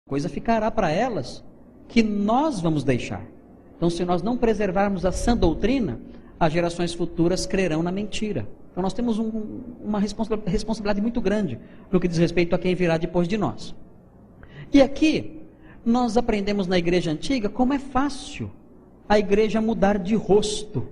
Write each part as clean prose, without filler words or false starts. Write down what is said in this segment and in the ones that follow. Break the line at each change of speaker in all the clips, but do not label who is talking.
coisa ficará para elas que nós vamos deixar. Então, se nós não preservarmos a sã doutrina, as gerações futuras crerão na mentira. Então, nós temos uma responsabilidade muito grande no que diz respeito a quem virá depois de nós. E aqui, nós aprendemos na igreja antiga como é fácil a igreja mudar de rosto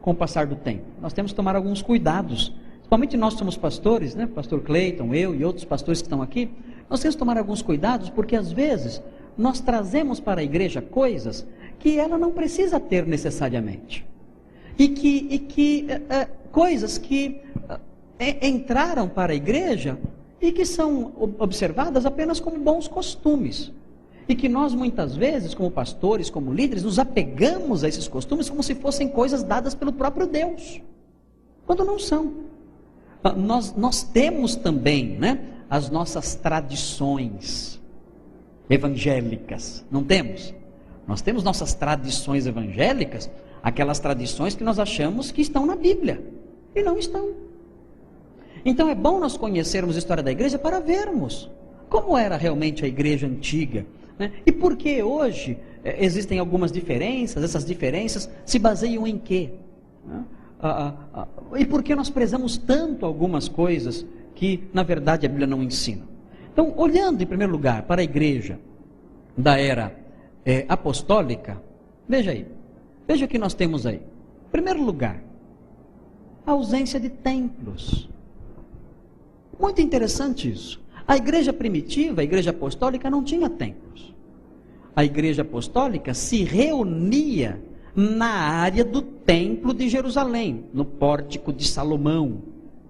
com o passar do tempo. Nós temos que tomar alguns cuidados. Principalmente nós somos pastores, né? Pastor Cleiton, eu e outros pastores que estão aqui. Nós temos que tomar alguns cuidados, porque às vezes nós trazemos para a igreja coisas que ela não precisa ter necessariamente. Coisas que entraram para a igreja e que são observadas apenas como bons costumes. E que nós muitas vezes, como pastores, como líderes, nos apegamos a esses costumes como se fossem coisas dadas pelo próprio Deus, quando não são. Nós temos também, né, as nossas tradições evangélicas, não temos? Nós temos nossas tradições evangélicas, aquelas tradições que nós achamos que estão na Bíblia, e não estão. Então é bom nós conhecermos a história da igreja para vermos como era realmente a igreja antiga, né? E por que hoje existem algumas diferenças, essas diferenças se baseiam em quê? E por que nós prezamos tanto algumas coisas que na verdade a Bíblia não ensina? Então, olhando em primeiro lugar para a igreja da era apostólica, veja aí, veja o que nós temos aí. Em primeiro lugar, a ausência de templos. Muito interessante isso. A igreja primitiva, a igreja apostólica, não tinha templos. A igreja apostólica se reunia na área do templo de Jerusalém, no pórtico de Salomão,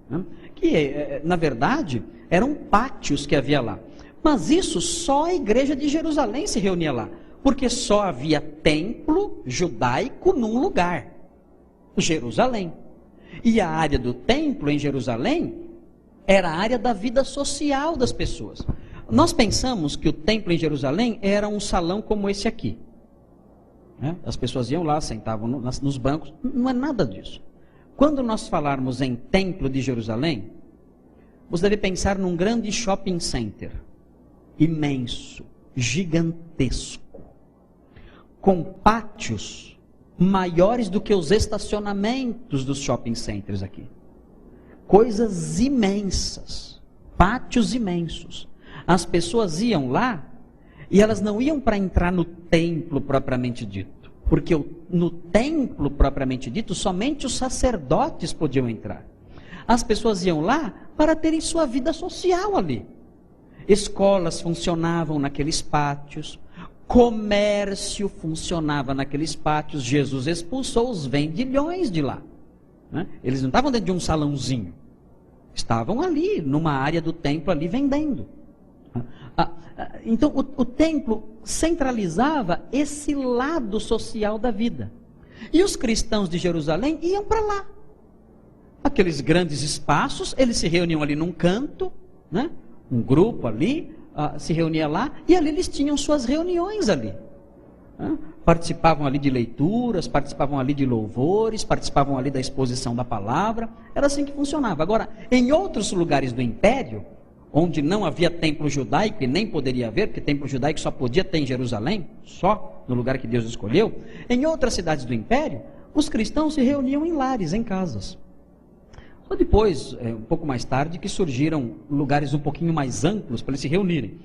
né? Que na verdade eram pátios que havia lá. Mas isso só a igreja de Jerusalém se reunia lá, porque só havia templo judaico num lugar, Jerusalém. E a área do templo em Jerusalém era a área da vida social das pessoas. Nós pensamos que o templo em Jerusalém era um salão como esse aqui, né? As pessoas iam lá, sentavam nos bancos. Não é nada disso. Quando nós falarmos em templo de Jerusalém, você deve pensar num grande shopping center, imenso, gigantesco, com pátios maiores do que os estacionamentos dos shopping centers aqui. Coisas imensas, pátios imensos. As pessoas iam lá e elas não iam para entrar no templo propriamente dito, porque no templo propriamente dito somente os sacerdotes podiam entrar. As pessoas iam lá para terem sua vida social ali. Escolas funcionavam naqueles pátios, comércio funcionava naqueles pátios. Jesus expulsou os vendilhões de lá, né? Eles não estavam dentro de um salãozinho, estavam ali, numa área do templo ali vendendo. Então o templo centralizava esse lado social da vida. E os cristãos de Jerusalém iam para lá. Aqueles grandes espaços, eles se reuniam ali num canto, né? Um grupo ali se reunia lá, e ali eles tinham suas reuniões ali, né? Participavam ali de leituras, participavam ali de louvores, participavam ali da exposição da palavra. Era assim que funcionava. Agora, em outros lugares do império, onde não havia templo judaico, e nem poderia haver, porque templo judaico só podia ter em Jerusalém, só no lugar que Deus escolheu, em outras cidades do império, os cristãos se reuniam em lares, em casas. Só depois, um pouco mais tarde, que surgiram lugares um pouquinho mais amplos para eles se reunirem.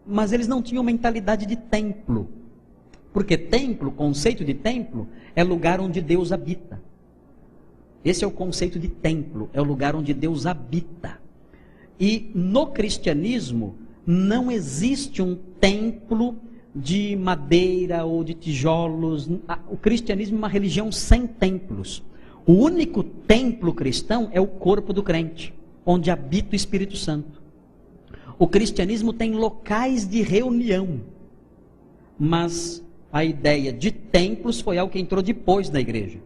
Mas eles não tinham mentalidade de templo. Porque templo, o conceito de templo, é lugar onde Deus habita. Esse é o conceito de templo, é o lugar onde Deus habita. E no cristianismo não existe um templo de madeira ou de tijolos. O cristianismo é uma religião sem templos. O único templo cristão é o corpo do crente, onde habita o Espírito Santo. O cristianismo tem locais de reunião, mas a ideia de templos foi algo que entrou depois da igreja,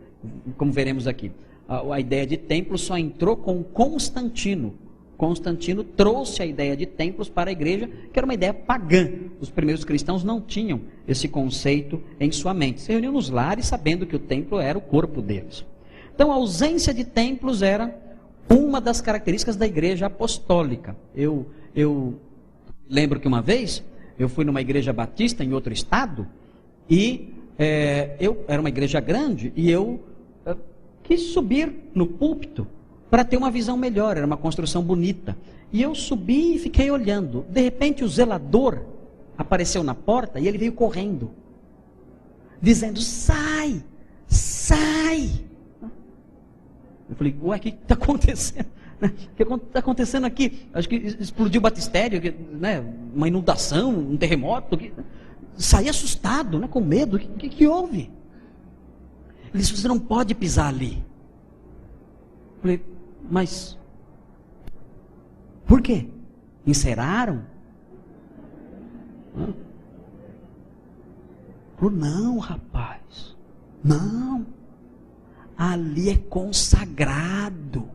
como veremos aqui. A ideia de templo só entrou com Constantino. Constantino trouxe a ideia de templos para a igreja, que era uma ideia pagã. Os primeiros cristãos não tinham esse conceito em sua mente. Se reuniam nos lares sabendo que o templo era o corpo deles. Então a ausência de templos era uma das características da igreja apostólica. Eu lembro que uma vez eu fui numa igreja batista em outro estado, e eu era uma igreja grande, e eu quis subir no púlpito para ter uma visão melhor, era uma construção bonita. E eu subi e fiquei olhando. De repente o zelador apareceu na porta e ele veio correndo, dizendo: sai, sai. Eu falei: ué, o que está acontecendo? O que está acontecendo aqui? Acho que explodiu o batistério, né? Uma inundação, um terremoto. Saí assustado, né? Com medo. O que houve? Ele disse: você não pode pisar ali. Eu falei: mas por quê? Enceraram? Não, rapaz. Não. Ali é consagrado.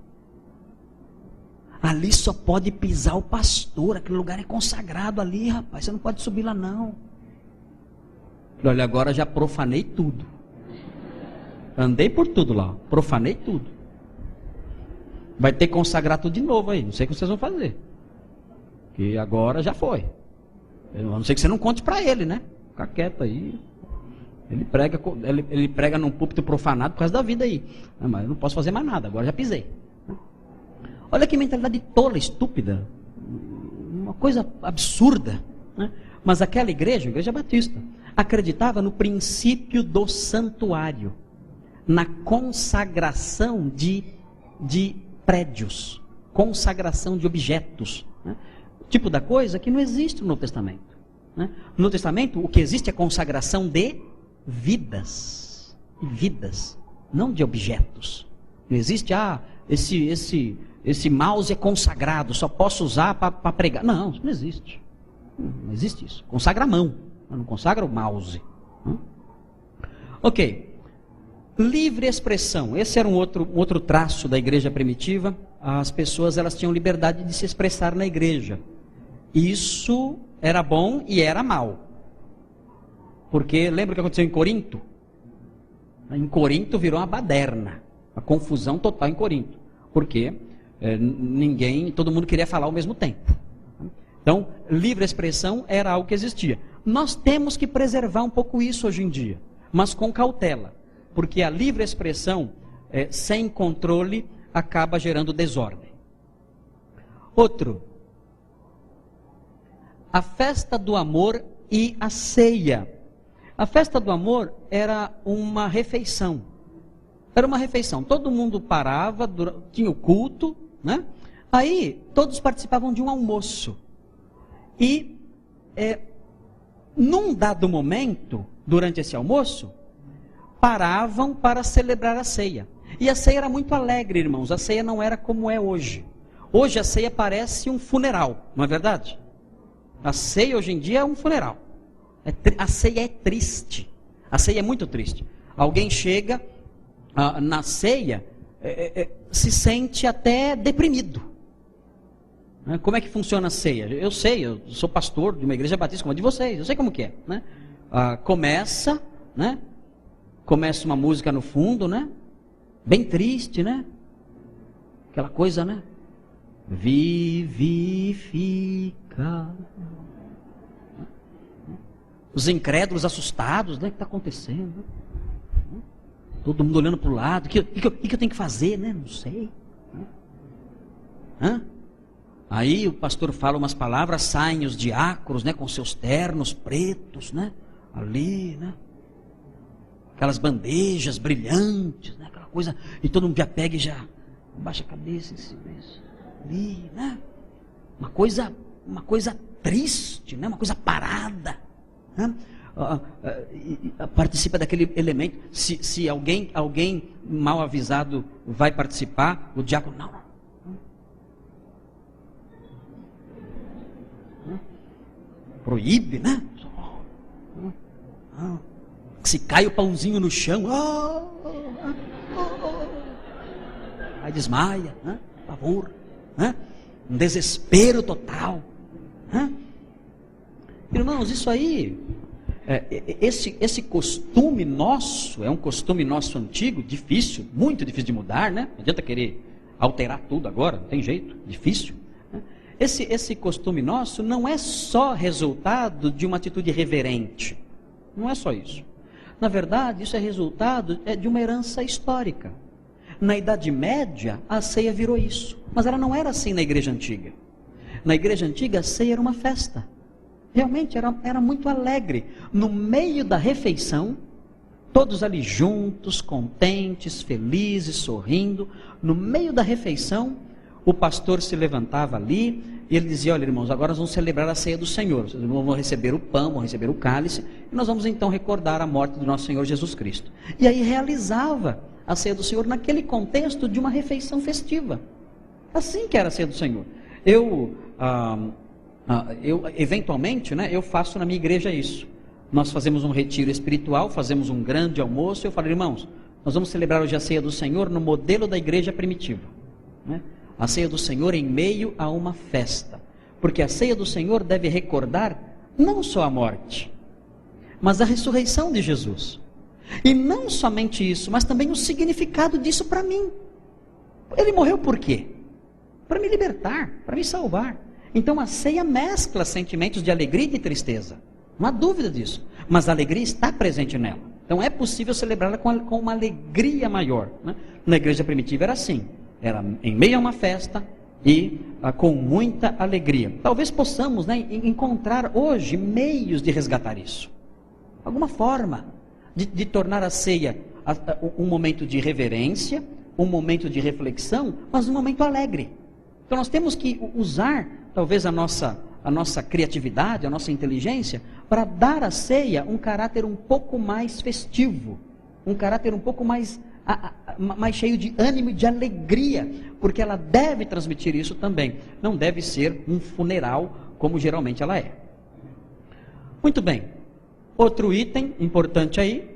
Ali só pode pisar o pastor. Aquele lugar é consagrado ali, rapaz. Você não pode subir lá, não. Olha, agora já profanei tudo. Andei por tudo lá. Profanei tudo. Vai ter que consagrar tudo de novo aí. Não sei o que vocês vão fazer. Que agora já foi. A não ser que você não conte para ele, né? Fica quieto aí. Ele prega num púlpito profanado por causa da vida aí. Mas eu não posso fazer mais nada. Agora já pisei. Olha que mentalidade tola, estúpida. Uma coisa absurda. Né? Mas aquela igreja, a igreja batista, acreditava no princípio do santuário. Na consagração de prédios. Consagração de objetos. Né? Tipo da coisa que não existe no Novo Testamento. Né? No Novo Testamento, o que existe é consagração de vidas. Vidas, não de objetos. Não existe, esse mouse é consagrado, só posso usar para pregar. Não, isso não existe. Não existe isso. Consagra a mão, não consagra o mouse. Ok. Livre expressão. Esse era um outro traço da igreja primitiva. As pessoas, elas tinham liberdade de se expressar na igreja. Isso era bom e era mal. Porque lembra o que aconteceu em Corinto? Em Corinto virou uma baderna. Uma confusão total em Corinto. Porque todo mundo queria falar ao mesmo tempo. Então, livre expressão era algo que existia. Nós temos que preservar um pouco isso hoje em dia. Mas com cautela. Porque a livre expressão, sem controle, acaba gerando desordem. Outro. A festa do amor e a ceia. A festa do amor era uma refeição. Era uma refeição. Todo mundo parava, tinha o culto, né? Aí todos participavam de um almoço. E num dado momento, durante esse almoço, paravam para celebrar a ceia. E a ceia era muito alegre, irmãos. A ceia não era como é hoje. Hoje a ceia parece um funeral, não é verdade? A ceia hoje em dia é um funeral. A ceia é triste. A ceia é muito triste. Alguém chega na ceia, se sente até deprimido. Como é que funciona a ceia? Eu sei, eu sou pastor de uma igreja batista como a de vocês. Eu sei como que é. Né? Começa, né? Começa uma música no fundo, né? Bem triste, né? Aquela coisa, né? Vivifica. Os incrédulos assustados, né? O que está acontecendo? Todo mundo olhando para o lado. O que eu tenho que fazer, né? Não sei. Aí o pastor fala umas palavras, saem os diáconos, né? Com seus ternos pretos, né? Ali, né? Aquelas bandejas brilhantes, né? Aquela coisa. E todo mundo já pega e já baixa a cabeça em silêncio. Ali, né? Uma coisa triste, né? Uma coisa parada. Né? Participa daquele elemento. Se alguém mal avisado vai participar, o diácono não. Proíbe, né? Se cai o pãozinho no chão, aí desmaia, né? Pavor, né? Um desespero total, né? Irmãos, isso aí, esse costume nosso, é um costume nosso antigo, difícil, muito difícil de mudar, né? Não adianta querer alterar tudo agora, não tem jeito, difícil. Né? esse costume nosso não é só resultado de uma atitude reverente. Não é só isso. Na verdade, isso é resultado de uma herança histórica. Na Idade Média, a ceia virou isso. Mas ela não era assim na igreja antiga. Na igreja antiga, a ceia era uma festa. Realmente era muito alegre. No meio da refeição, todos ali juntos, contentes, felizes, sorrindo. No meio da refeição, o pastor se levantava ali e ele dizia: olha, irmãos, agora nós vamos celebrar a ceia do Senhor. Vocês vão receber o pão, vão receber o cálice, e nós vamos então recordar a morte do nosso Senhor Jesus Cristo. E aí realizava a ceia do Senhor naquele contexto de uma refeição festiva. Assim que era a ceia do Senhor. Eu eventualmente, eu faço na minha igreja isso. Nós fazemos um retiro espiritual, fazemos um grande almoço, e eu falo: irmãos, nós vamos celebrar hoje a ceia do Senhor no modelo da igreja primitiva. A ceia do Senhor em meio a uma festa. Porque a ceia do Senhor deve recordar não só a morte, mas a ressurreição de Jesus. E não somente isso, mas também o significado disso para mim. Ele morreu por quê? Para me libertar, para me salvar. Então a ceia mescla sentimentos de alegria e de tristeza. Não há dúvida disso. Mas a alegria está presente nela. Então é possível celebrá-la com uma alegria maior. Na igreja primitiva era assim. Era em meio a uma festa e com muita alegria. Talvez possamos encontrar hoje meios de resgatar isso. Alguma forma de tornar a ceia um momento de reverência, um momento de reflexão, mas um momento alegre. Então nós temos que usar talvez a nossa criatividade, a nossa inteligência, para dar à ceia um caráter um pouco mais festivo, um caráter um pouco mais cheio de ânimo e de alegria, porque ela deve transmitir isso também. Não deve ser um funeral, como geralmente ela é. Muito bem. Outro item importante aí: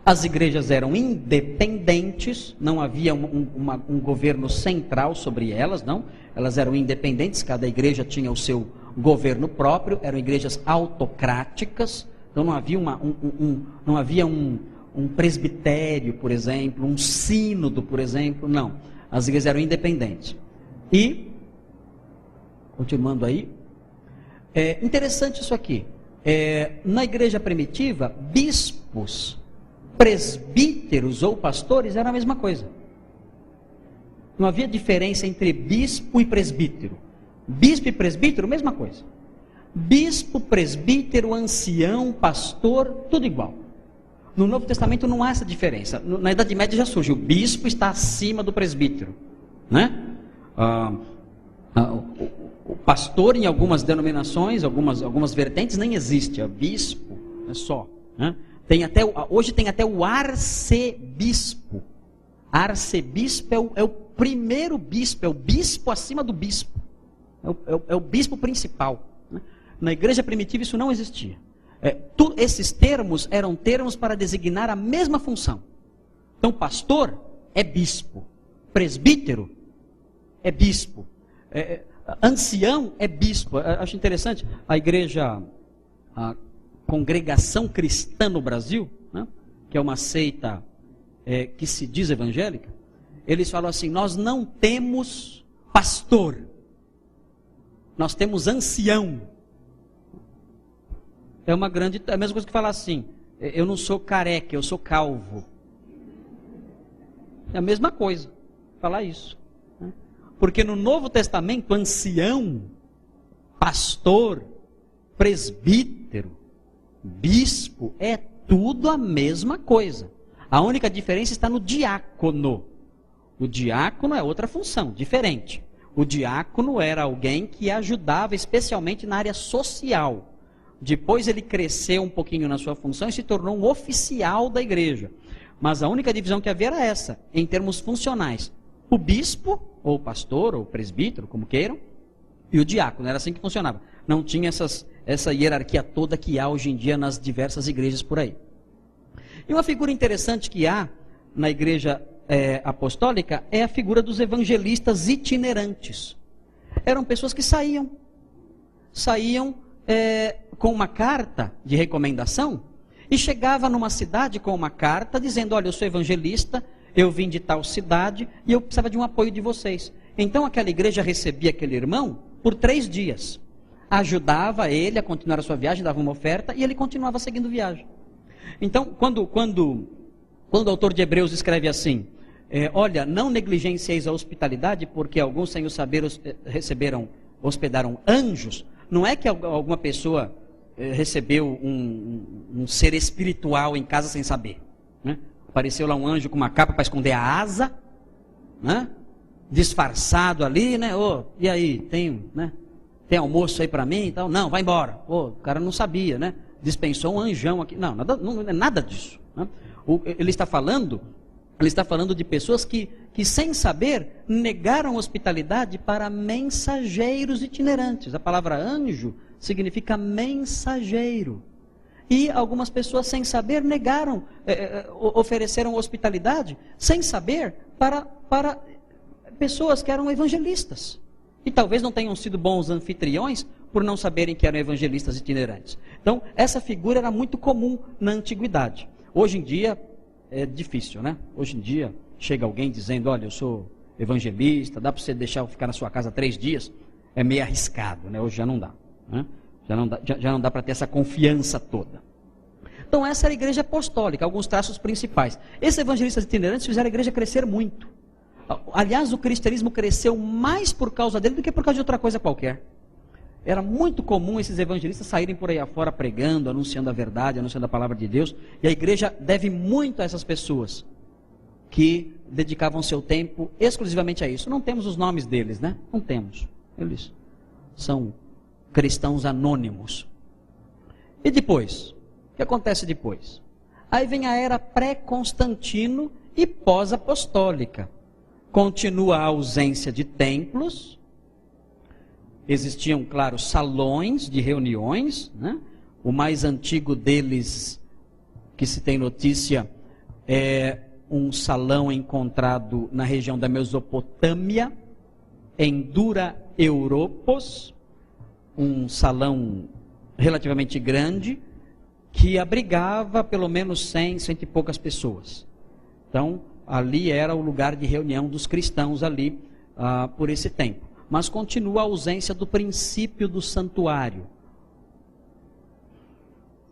as igrejas eram independentes, não havia um governo central sobre elas, não. Elas eram independentes, cada igreja tinha o seu governo próprio, eram igrejas autocráticas, então não havia um presbitério, por exemplo, um sínodo, por exemplo, não. As igrejas eram independentes. E, continuando aí, é interessante isso aqui. Na igreja primitiva, bispos, presbíteros ou pastores eram a mesma coisa. Não havia diferença entre bispo e presbítero. Bispo e presbítero, mesma coisa. Bispo, presbítero, ancião, pastor, tudo igual. No Novo Testamento não há essa diferença. Na Idade Média já surge: o bispo está acima do presbítero, o pastor, em algumas denominações, algumas vertentes, nem existe. É bispo, é só. Hoje tem até o arcebispo. Arcebispo é o primeiro bispo, é o bispo acima do bispo. É o bispo principal. Na igreja primitiva isso não existia. Esses termos eram termos para designar a mesma função. Então, pastor é bispo, presbítero é bispo, ancião é bispo. Acho interessante, a igreja, a Congregação Cristã no Brasil, que é uma seita que se diz evangélica, eles falam assim: nós não temos pastor, nós temos ancião. É a mesma coisa que falar assim: eu não sou careca, eu sou calvo. É a mesma coisa falar isso. Porque no Novo Testamento, ancião, pastor, presbítero, bispo, é tudo a mesma coisa. A única diferença está no diácono. O diácono é outra função, diferente. O diácono era alguém que ajudava especialmente na área social. Depois ele cresceu um pouquinho na sua função e se tornou um oficial da igreja. Mas a única divisão que havia era essa, em termos funcionais. O bispo, ou pastor, ou presbítero, como queiram, e o diácono, era assim que funcionava. Não tinha essa hierarquia toda que há hoje em dia nas diversas igrejas por aí. E uma figura interessante que há na igreja apostólica é a figura dos evangelistas itinerantes. Eram pessoas que saíam com uma carta de recomendação e chegava numa cidade com uma carta dizendo: olha, eu sou evangelista, eu vim de tal cidade e eu precisava de um apoio de vocês. Então aquela igreja recebia aquele irmão por 3 dias. Ajudava ele a continuar a sua viagem, dava uma oferta e ele continuava seguindo viagem. Então, quando o autor de Hebreus escreve assim, olha, não negligencieis a hospitalidade, porque alguns sem o saber hospedaram anjos, não é que alguma pessoa recebeu um ser espiritual em casa sem saber, né? Apareceu lá um anjo com uma capa para esconder a asa, né? Disfarçado ali, né? E aí, tem almoço aí para mim e tal? Não, vai embora. O cara não sabia, né? Dispensou um anjão aqui. Não é nada disso, né? Ele está falando de pessoas que sem saber negaram hospitalidade para mensageiros itinerantes. A palavra anjo significa mensageiro. E algumas pessoas sem saber negaram, ofereceram hospitalidade sem saber para pessoas que eram evangelistas. E talvez não tenham sido bons anfitriões por não saberem que eram evangelistas itinerantes. Então, essa figura era muito comum na antiguidade. Hoje em dia é difícil, né? Hoje em dia chega alguém dizendo, olha, eu sou evangelista, dá para você deixar eu ficar na sua casa 3 dias? É meio arriscado, né? Hoje já não dá, né? Já não dá para ter essa confiança toda. Então essa era a igreja apostólica, alguns traços principais. Esses evangelistas itinerantes fizeram a igreja crescer muito. Aliás, o cristianismo cresceu mais por causa dele do que por causa de outra coisa qualquer. Era muito comum esses evangelistas saírem por aí afora pregando, anunciando a verdade, anunciando a palavra de Deus. E a igreja deve muito a essas pessoas que dedicavam seu tempo exclusivamente a isso. Não temos os nomes deles, né? Não temos. Eles são cristãos anônimos. E depois? O que acontece depois? Aí vem a era pré-Constantino e pós-apostólica. Continua a ausência de templos. Existiam, claro, salões de reuniões, né? O mais antigo deles, que se tem notícia, é um salão encontrado na região da Mesopotâmia, em Dura Europos, um salão relativamente grande, que abrigava pelo menos 100 e poucas pessoas. Então, ali era o lugar de reunião dos cristãos ali, por esse tempo. Mas continua a ausência do princípio do santuário.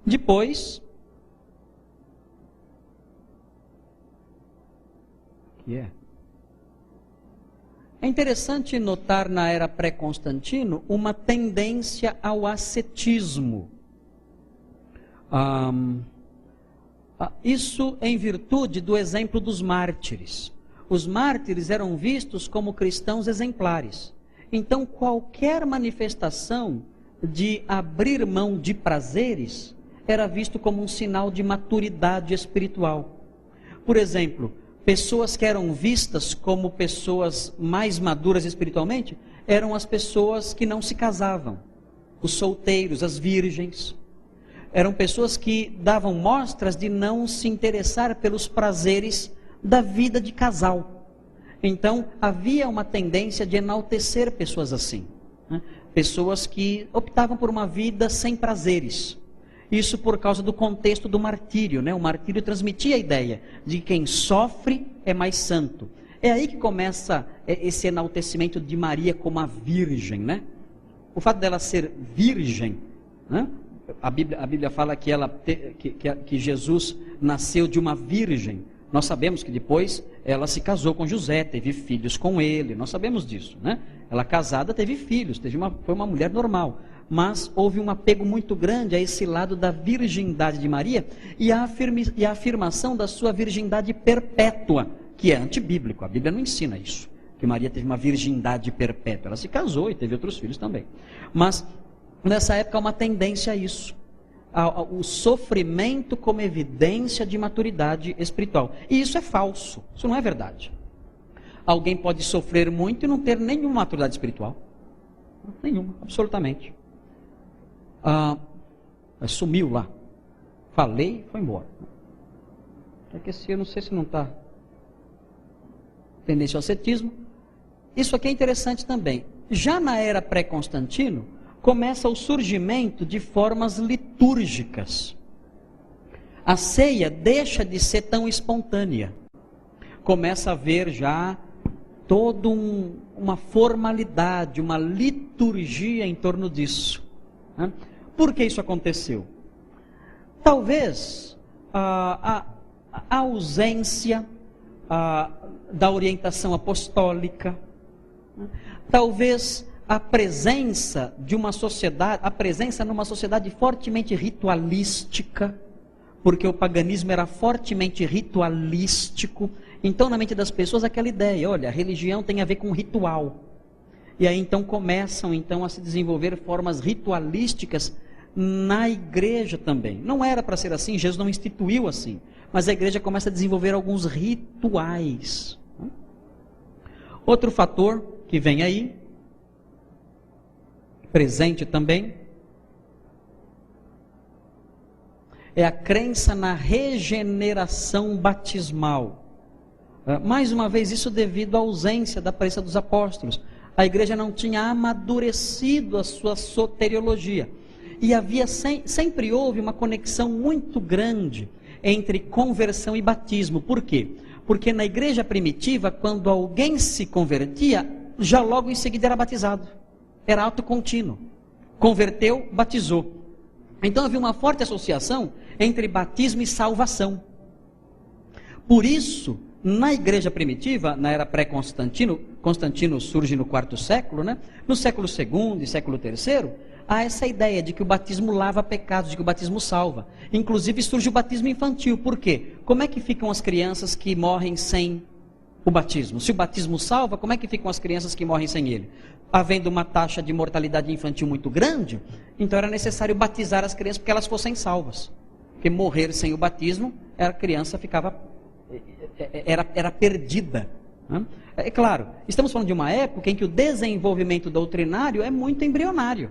Depois, é interessante notar na era pré-Constantino uma tendência ao ascetismo. Isso em virtude do exemplo dos mártires. Os mártires eram vistos como cristãos exemplares. Então, qualquer manifestação de abrir mão de prazeres era visto como um sinal de maturidade espiritual. Por exemplo, pessoas que eram vistas como pessoas mais maduras espiritualmente eram as pessoas que não se casavam, os solteiros, as virgens. Eram pessoas que davam mostras de não se interessar pelos prazeres da vida de casal. Então, havia uma tendência de enaltecer pessoas assim, né? Pessoas que optavam por uma vida sem prazeres. Isso por causa do contexto do martírio, né? O martírio transmitia a ideia de que quem sofre é mais santo. É aí que começa esse enaltecimento de Maria como a virgem, né? O fato dela ser virgem, né? A Bíblia fala que Jesus nasceu de uma virgem. Nós sabemos que depois ela se casou com José, teve filhos com ele, nós sabemos disso, né? Ela casada teve filhos, foi uma mulher normal. Mas houve um apego muito grande a esse lado da virgindade de Maria e a afirmação da sua virgindade perpétua, que é antibíblico. A Bíblia não ensina isso, que Maria teve uma virgindade perpétua. Ela se casou e teve outros filhos também. Mas nessa época há uma tendência a isso. O sofrimento como evidência de maturidade espiritual. E isso é falso, isso não é verdade. Alguém pode sofrer muito e não ter nenhuma maturidade espiritual. Nenhuma, absolutamente. Sumiu lá. Falei, foi embora. Porque eu não sei se não está tendência ao ascetismo. Isso aqui é interessante também. Já na era pré-Constantino, começa o surgimento de formas litúrgicas. A ceia deixa de ser tão espontânea. Começa a haver já toda uma formalidade, uma liturgia em torno disso. Né? Por que isso aconteceu? Talvez a ausência da orientação apostólica, né? Talvez a presença de uma sociedade, a presença numa sociedade fortemente ritualística, porque o paganismo era fortemente ritualístico. Então, na mente das pessoas, aquela ideia, olha, a religião tem a ver com ritual. E aí, então, começam a se desenvolver formas ritualísticas na igreja também. Não era para ser assim, Jesus não instituiu assim. Mas a igreja começa a desenvolver alguns rituais. Outro fator que vem aí, presente também, é a crença na regeneração batismal. Mais uma vez, isso devido à ausência da presença dos apóstolos. A igreja não tinha amadurecido a sua soteriologia. E sempre houve uma conexão muito grande entre conversão e batismo. Por quê? Porque na igreja primitiva, quando alguém se convertia, já logo em seguida era batizado. Era ato contínuo. Converteu, batizou. Então havia uma forte associação entre batismo e salvação. Por isso, na igreja primitiva, na era pré-Constantino, Constantino surge no quarto século, né? No século II e século III, há essa ideia de que o batismo lava pecados, de que o batismo salva. Inclusive surge o batismo infantil. Por quê? Como é que ficam as crianças que morrem sem o batismo? Se o batismo salva, como é que ficam as crianças que morrem sem ele? Havendo uma taxa de mortalidade infantil muito grande, então era necessário batizar as crianças para que elas fossem salvas. Porque morrer sem o batismo, a criança era perdida. Né? É claro, estamos falando de uma época em que o desenvolvimento doutrinário é muito embrionário.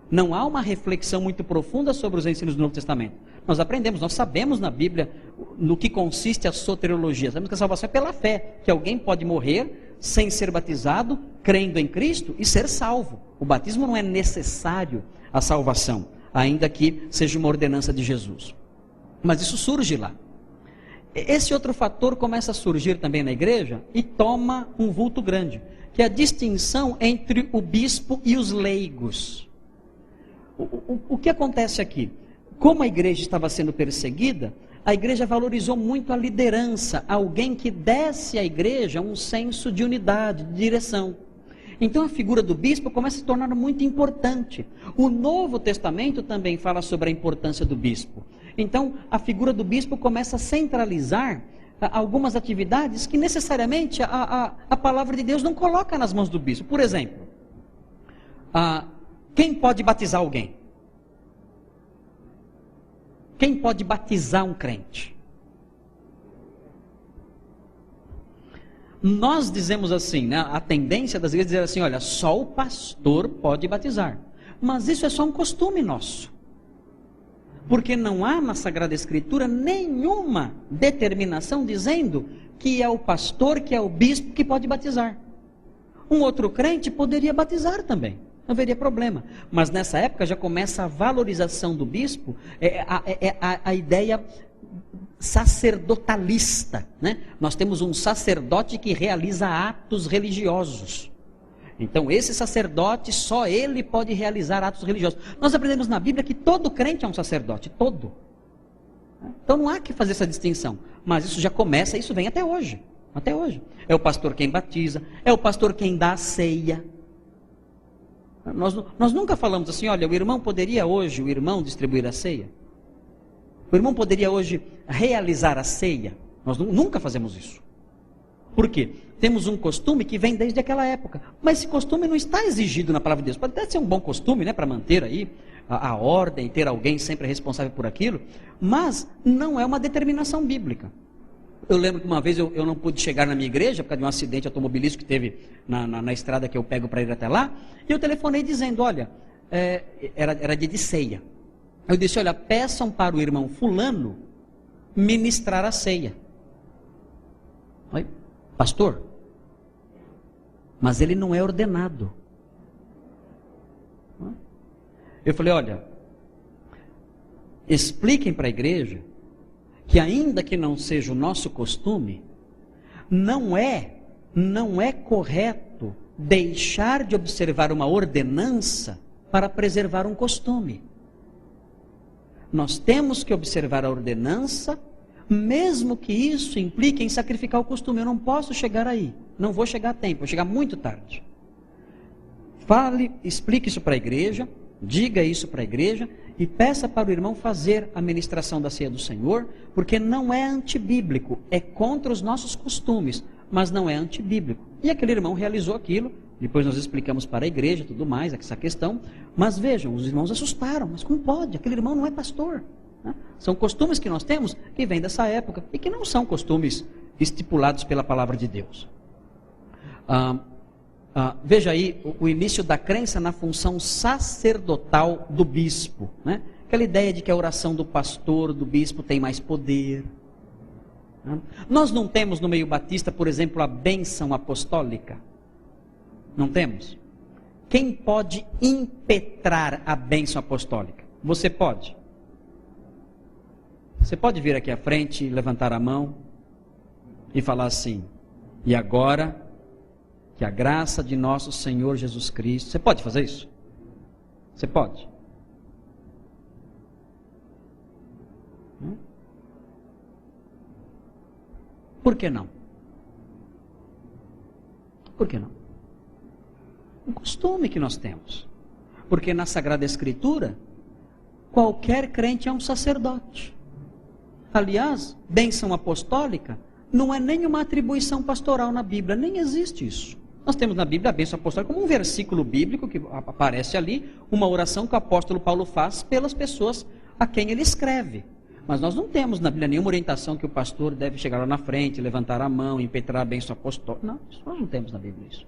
Não há uma reflexão muito profunda sobre os ensinos do Novo Testamento. Nós aprendemos, nós sabemos na Bíblia no que consiste a soteriologia. Sabemos que a salvação é pela fé, que alguém pode morrer sem ser batizado, crendo em Cristo e ser salvo. O batismo não é necessário à salvação, ainda que seja uma ordenança de Jesus. Mas isso surge lá. Esse outro fator começa a surgir também na igreja e toma um vulto grande, que é a distinção entre o bispo e os leigos. O que acontece aqui? Como a igreja estava sendo perseguida, a igreja valorizou muito a liderança, alguém que desse à igreja um senso de unidade, de direção. Então a figura do bispo começa a se tornar muito importante. O Novo Testamento também fala sobre a importância do bispo. Então a figura do bispo começa a centralizar algumas atividades que necessariamente a palavra de Deus não coloca nas mãos do bispo. Por exemplo, quem pode batizar alguém? Quem pode batizar um crente? Nós dizemos assim, né? A tendência das igrejas é dizer assim, olha, só o pastor pode batizar. Mas isso é só um costume nosso. Porque não há na Sagrada Escritura nenhuma determinação dizendo que é o pastor, que é o bispo que pode batizar. Um outro crente poderia batizar também. Não haveria problema. Mas nessa época já começa a valorização do bispo, a ideia sacerdotalista. Né? Nós temos um sacerdote que realiza atos religiosos. Então esse sacerdote, só ele pode realizar atos religiosos. Nós aprendemos na Bíblia que todo crente é um sacerdote, todo. Então não há que fazer essa distinção. Mas isso já começa, isso vem até hoje. Até hoje. É o pastor quem batiza, é o pastor quem dá a ceia. Nós nunca falamos assim, olha, o irmão poderia hoje, o irmão distribuir a ceia? O irmão poderia hoje realizar a ceia? Nós nunca fazemos isso. Por quê? Temos um costume que vem desde aquela época. Mas esse costume não está exigido na palavra de Deus. Pode até ser um bom costume, né, para manter aí a ordem, ter alguém sempre responsável por aquilo, mas não é uma determinação bíblica. Eu lembro que uma vez eu não pude chegar na minha igreja, por causa de um acidente automobilístico que teve na estrada que eu pego para ir até lá, e eu telefonei dizendo, olha, era dia de ceia. Eu disse, olha, peçam para o irmão fulano ministrar a ceia. Oi, pastor, mas ele não é ordenado. Eu falei, olha, expliquem para a igreja que ainda que não seja o nosso costume, não é não é correto deixar de observar uma ordenança para preservar um costume. Nós temos que observar a ordenança, mesmo que isso implique em sacrificar o costume. Eu não posso chegar aí, não vou chegar a tempo, vou chegar muito tarde. Fale, explique isso para a igreja, diga isso para a igreja e peça para o irmão fazer a ministração da ceia do Senhor, porque não é antibíblico, é contra os nossos costumes, mas não é antibíblico. E aquele irmão realizou aquilo, depois nós explicamos para a igreja tudo mais, essa questão, mas vejam, os irmãos assustaram, mas como pode? Aquele irmão não é pastor. Né? São costumes que nós temos que vêm dessa época e que não são costumes estipulados pela palavra de Deus. Veja aí o início da crença na função sacerdotal do bispo, né? Aquela ideia de que a oração do pastor, do bispo tem mais poder. Né? Nós não temos no meio batista, por exemplo, a bênção apostólica. Não temos? Quem pode impetrar a bênção apostólica? Você pode. Você pode vir aqui à frente, levantar a mão e falar assim: e agora, que a graça de nosso Senhor Jesus Cristo... Você pode fazer isso? Você pode? Por que não? Por que não? Um costume que nós temos. Porque na Sagrada Escritura, qualquer crente é um sacerdote. Aliás, bênção apostólica não é nenhuma atribuição pastoral na Bíblia, nem existe isso. Nós temos na Bíblia a bênção apostólica como um versículo bíblico que aparece ali, uma oração que o apóstolo Paulo faz pelas pessoas a quem ele escreve. Mas nós não temos na Bíblia nenhuma orientação que o pastor deve chegar lá na frente, levantar a mão, impetrar a bênção apostólica. Não, isso nós não temos na Bíblia isso.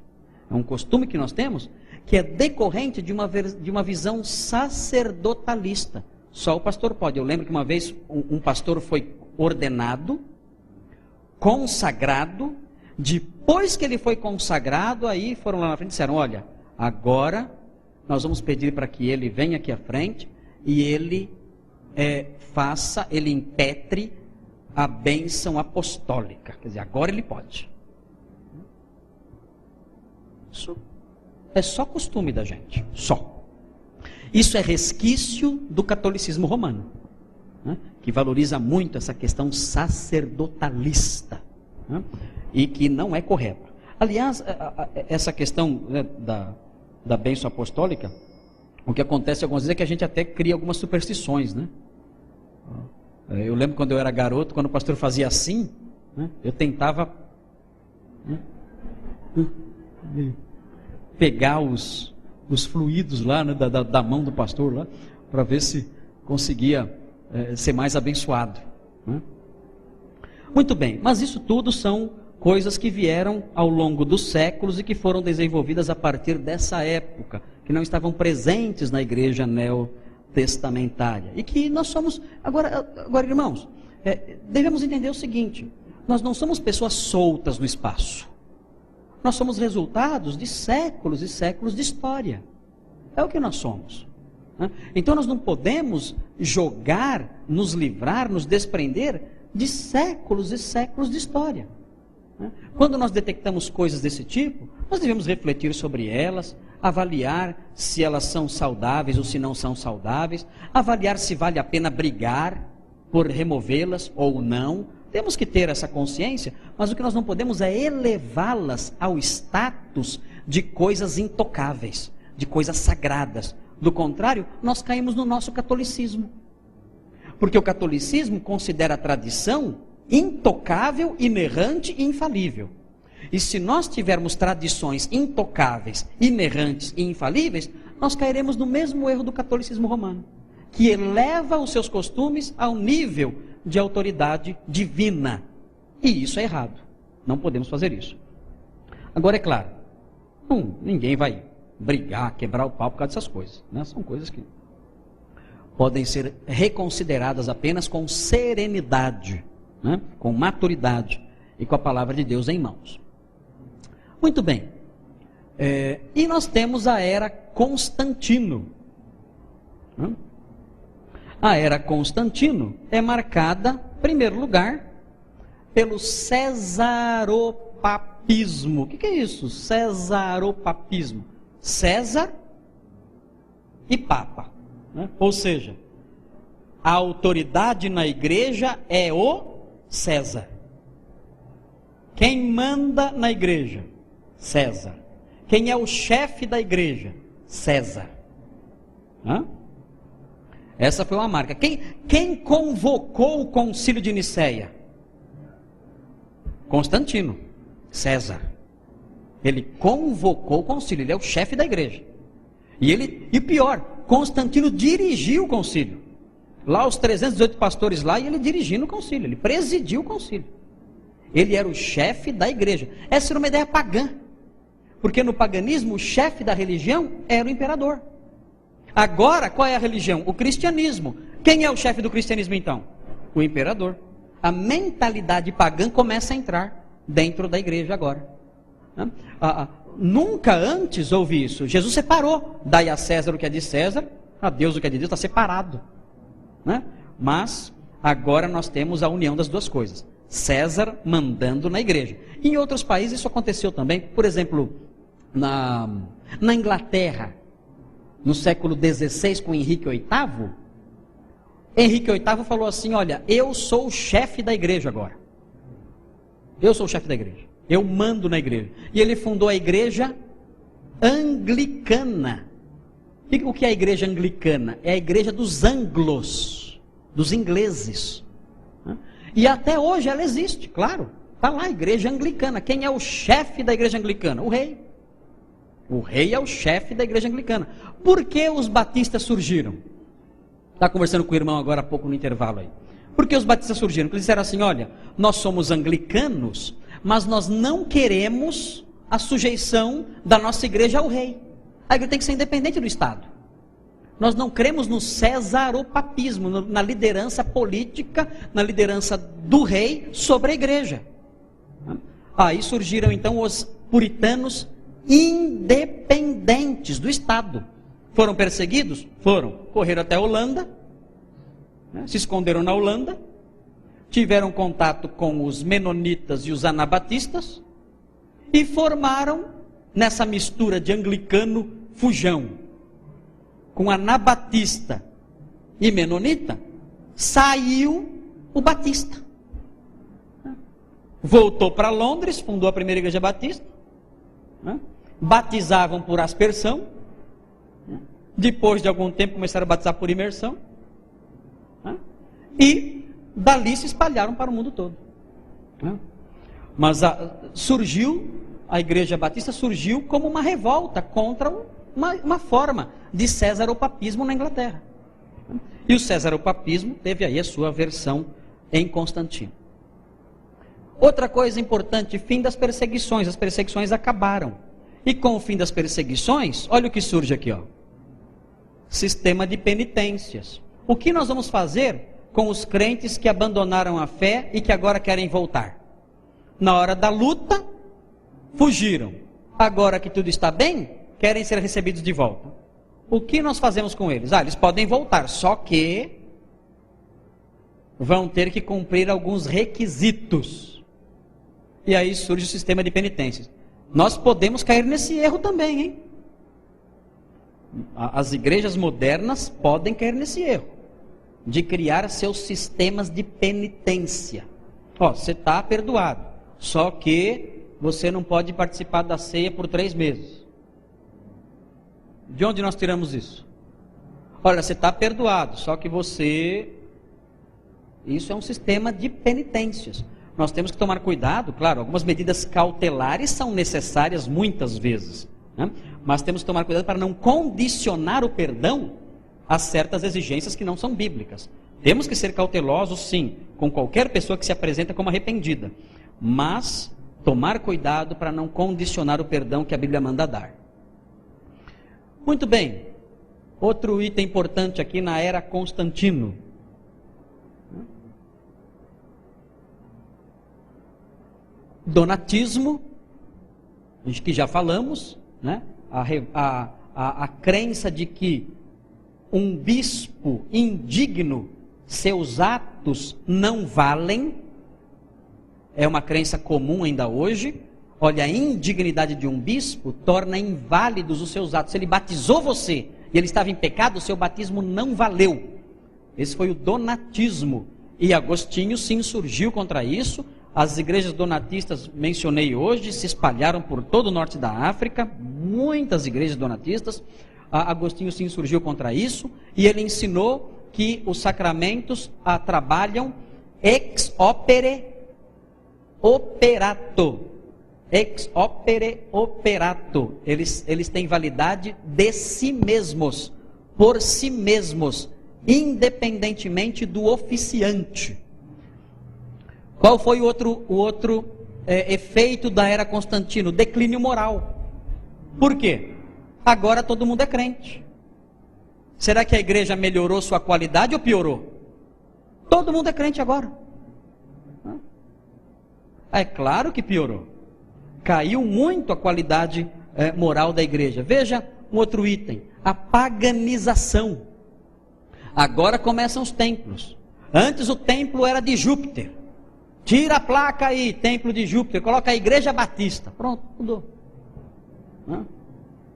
É um costume que nós temos que é decorrente de uma visão sacerdotalista. Só o pastor pode. Eu lembro que uma vez um pastor foi ordenado, consagrado. Depois que ele foi consagrado, aí foram lá na frente e disseram: olha, agora nós vamos pedir para que ele venha aqui à frente e ele ele impetre a bênção apostólica. Quer dizer, agora ele pode. Isso é só costume da gente, só. Isso é resquício do catolicismo romano, né, que valoriza muito essa questão sacerdotalista, né, e que não é correto. Aliás, essa questão, né, da bênção apostólica, o que acontece algumas vezes é que a gente até cria algumas superstições, né? Eu lembro quando eu era garoto, quando o pastor fazia assim, né, eu tentava... né, pegar os fluidos lá, né, da mão do pastor lá, para ver se conseguia ser mais abençoado, né? Muito bem, mas isso tudo são coisas que vieram ao longo dos séculos e que foram desenvolvidas a partir dessa época, que não estavam presentes na igreja neotestamentária, e que nós somos, agora irmãos, devemos entender o seguinte: nós não somos pessoas soltas no espaço. Nós somos resultados de séculos e séculos de história. É o que nós somos. Né? Então nós não podemos jogar, nos livrar, nos desprender de séculos e séculos de história. Né? Quando nós detectamos coisas desse tipo, nós devemos refletir sobre elas, avaliar se elas são saudáveis ou se não são saudáveis, avaliar se vale a pena brigar por removê-las ou não. Temos que ter essa consciência, mas o que nós não podemos é elevá-las ao status de coisas intocáveis, de coisas sagradas. Do contrário, nós caímos no nosso catolicismo. Porque o catolicismo considera a tradição intocável, inerrante e infalível. E se nós tivermos tradições intocáveis, inerrantes e infalíveis, nós cairemos no mesmo erro do catolicismo romano, que eleva os seus costumes ao nível de autoridade divina. E isso é errado. Não podemos fazer isso. Agora, é claro, ninguém vai brigar, quebrar o pau por causa dessas coisas, né? São coisas que podem ser reconsideradas apenas com serenidade, né? Com maturidade e com a palavra de Deus em mãos. Muito bem. E nós temos a era Constantino. Né? A era Constantino é marcada, em primeiro lugar, pelo cesaropapismo. O que é isso? Cesaropapismo. César e Papa. Né? Ou seja, a autoridade na igreja é o César. Quem manda na igreja? César. Quem é o chefe da igreja? César. Hã? Essa foi uma marca. Quem convocou o concílio de Nicéia? Constantino. César. Ele convocou o concílio, ele é o chefe da igreja. E pior, Constantino dirigiu o concílio. Lá os 318 pastores lá, e ele dirigindo o concílio, ele presidiu o concílio. Ele era o chefe da igreja. Essa era uma ideia pagã. Porque no paganismo, o chefe da religião era o imperador. Agora, qual é a religião? O cristianismo. Quem é o chefe do cristianismo então? O imperador. A mentalidade pagã começa a entrar dentro da igreja agora. Nunca antes houve isso. Jesus separou. Dai a César o que é de César, a Deus o que é de Deus, está separado. Né? Mas agora nós temos a união das duas coisas. César mandando na igreja. Em outros países isso aconteceu também. Por exemplo, na Inglaterra, no século XVI, com Henrique VIII, Henrique VIII falou assim: olha, eu sou o chefe da igreja agora. Eu sou o chefe da igreja. Eu mando na igreja. E ele fundou a igreja anglicana. E o que é a igreja anglicana? É a igreja dos anglos, dos ingleses. E até hoje ela existe, claro. Está lá a igreja anglicana. Quem é o chefe da igreja anglicana? O rei. O rei é o chefe da igreja anglicana. Por que os batistas surgiram? Estava conversando com o irmão agora há pouco no intervalo aí. Por que os batistas surgiram? Porque eles disseram assim: olha, nós somos anglicanos, mas nós não queremos a sujeição da nossa igreja ao rei. A igreja tem que ser independente do Estado. Nós não cremos no cesaropapismo, na liderança política, na liderança do rei sobre a igreja. Aí surgiram então os puritanos independentes do Estado. Foram perseguidos? Foram. Correram até a Holanda, né? Se esconderam na Holanda, tiveram contato com os menonitas e os anabatistas e formaram, nessa mistura de anglicano fujão com anabatista e menonita, saiu o batista. Voltou para Londres, fundou a primeira igreja batista, né? Batizavam por aspersão, né? Depois de algum tempo começaram a batizar por imersão, né? E dali se espalharam para o mundo todo, né? Mas a igreja batista surgiu como uma revolta contra uma forma de cesaropapismo na Inglaterra. E o cesaropapismo teve aí a sua versão em Constantino. Outra coisa importante, fim das perseguições. As perseguições acabaram. E com o fim das perseguições, olha o que surge aqui, ó. Sistema de penitências. O que nós vamos fazer com os crentes que abandonaram a fé e que agora querem voltar? Na hora da luta, fugiram. Agora que tudo está bem, querem ser recebidos de volta. O que nós fazemos com eles? Eles podem voltar, só que vão ter que cumprir alguns requisitos. E aí surge o sistema de penitências. Nós podemos cair nesse erro também, hein? As igrejas modernas podem cair nesse erro de criar seus sistemas de penitência. Você está perdoado, só que você não pode participar da ceia por 3 meses. De onde nós tiramos isso? Olha, você está perdoado, só que você... Isso é um sistema de penitências. Nós temos que tomar cuidado, claro, algumas medidas cautelares são necessárias muitas vezes, né? Mas temos que tomar cuidado para não condicionar o perdão a certas exigências que não são bíblicas. Temos que ser cautelosos, sim, com qualquer pessoa que se apresenta como arrependida, mas tomar cuidado para não condicionar o perdão que a Bíblia manda dar. Muito bem, outro item importante aqui na era Constantino. Donatismo, que já falamos, né? A crença de que um bispo indigno, seus atos não valem, é uma crença comum ainda hoje. Olha, a indignidade de um bispo torna inválidos os seus atos. Se ele batizou você e ele estava em pecado, o seu batismo não valeu. Esse foi o donatismo. E Agostinho se insurgiu contra isso. As igrejas donatistas, mencionei hoje, se espalharam por todo o norte da África, muitas igrejas donatistas. Agostinho se insurgiu contra isso e ele ensinou que os sacramentos trabalham ex opere operato. Ex opere operato. Eles têm validade de si mesmos, por si mesmos, independentemente do oficiante. Qual foi o outro efeito da era Constantino? Declínio moral. Por quê? Agora todo mundo é crente. Será que a igreja melhorou sua qualidade ou piorou? Todo mundo é crente agora. É claro que piorou. Caiu muito a qualidade moral da igreja. Veja um outro item: a paganização. Agora começam os templos. Antes o templo era de Júpiter. Tira a placa aí, templo de Júpiter, coloca a igreja batista. Pronto, mudou.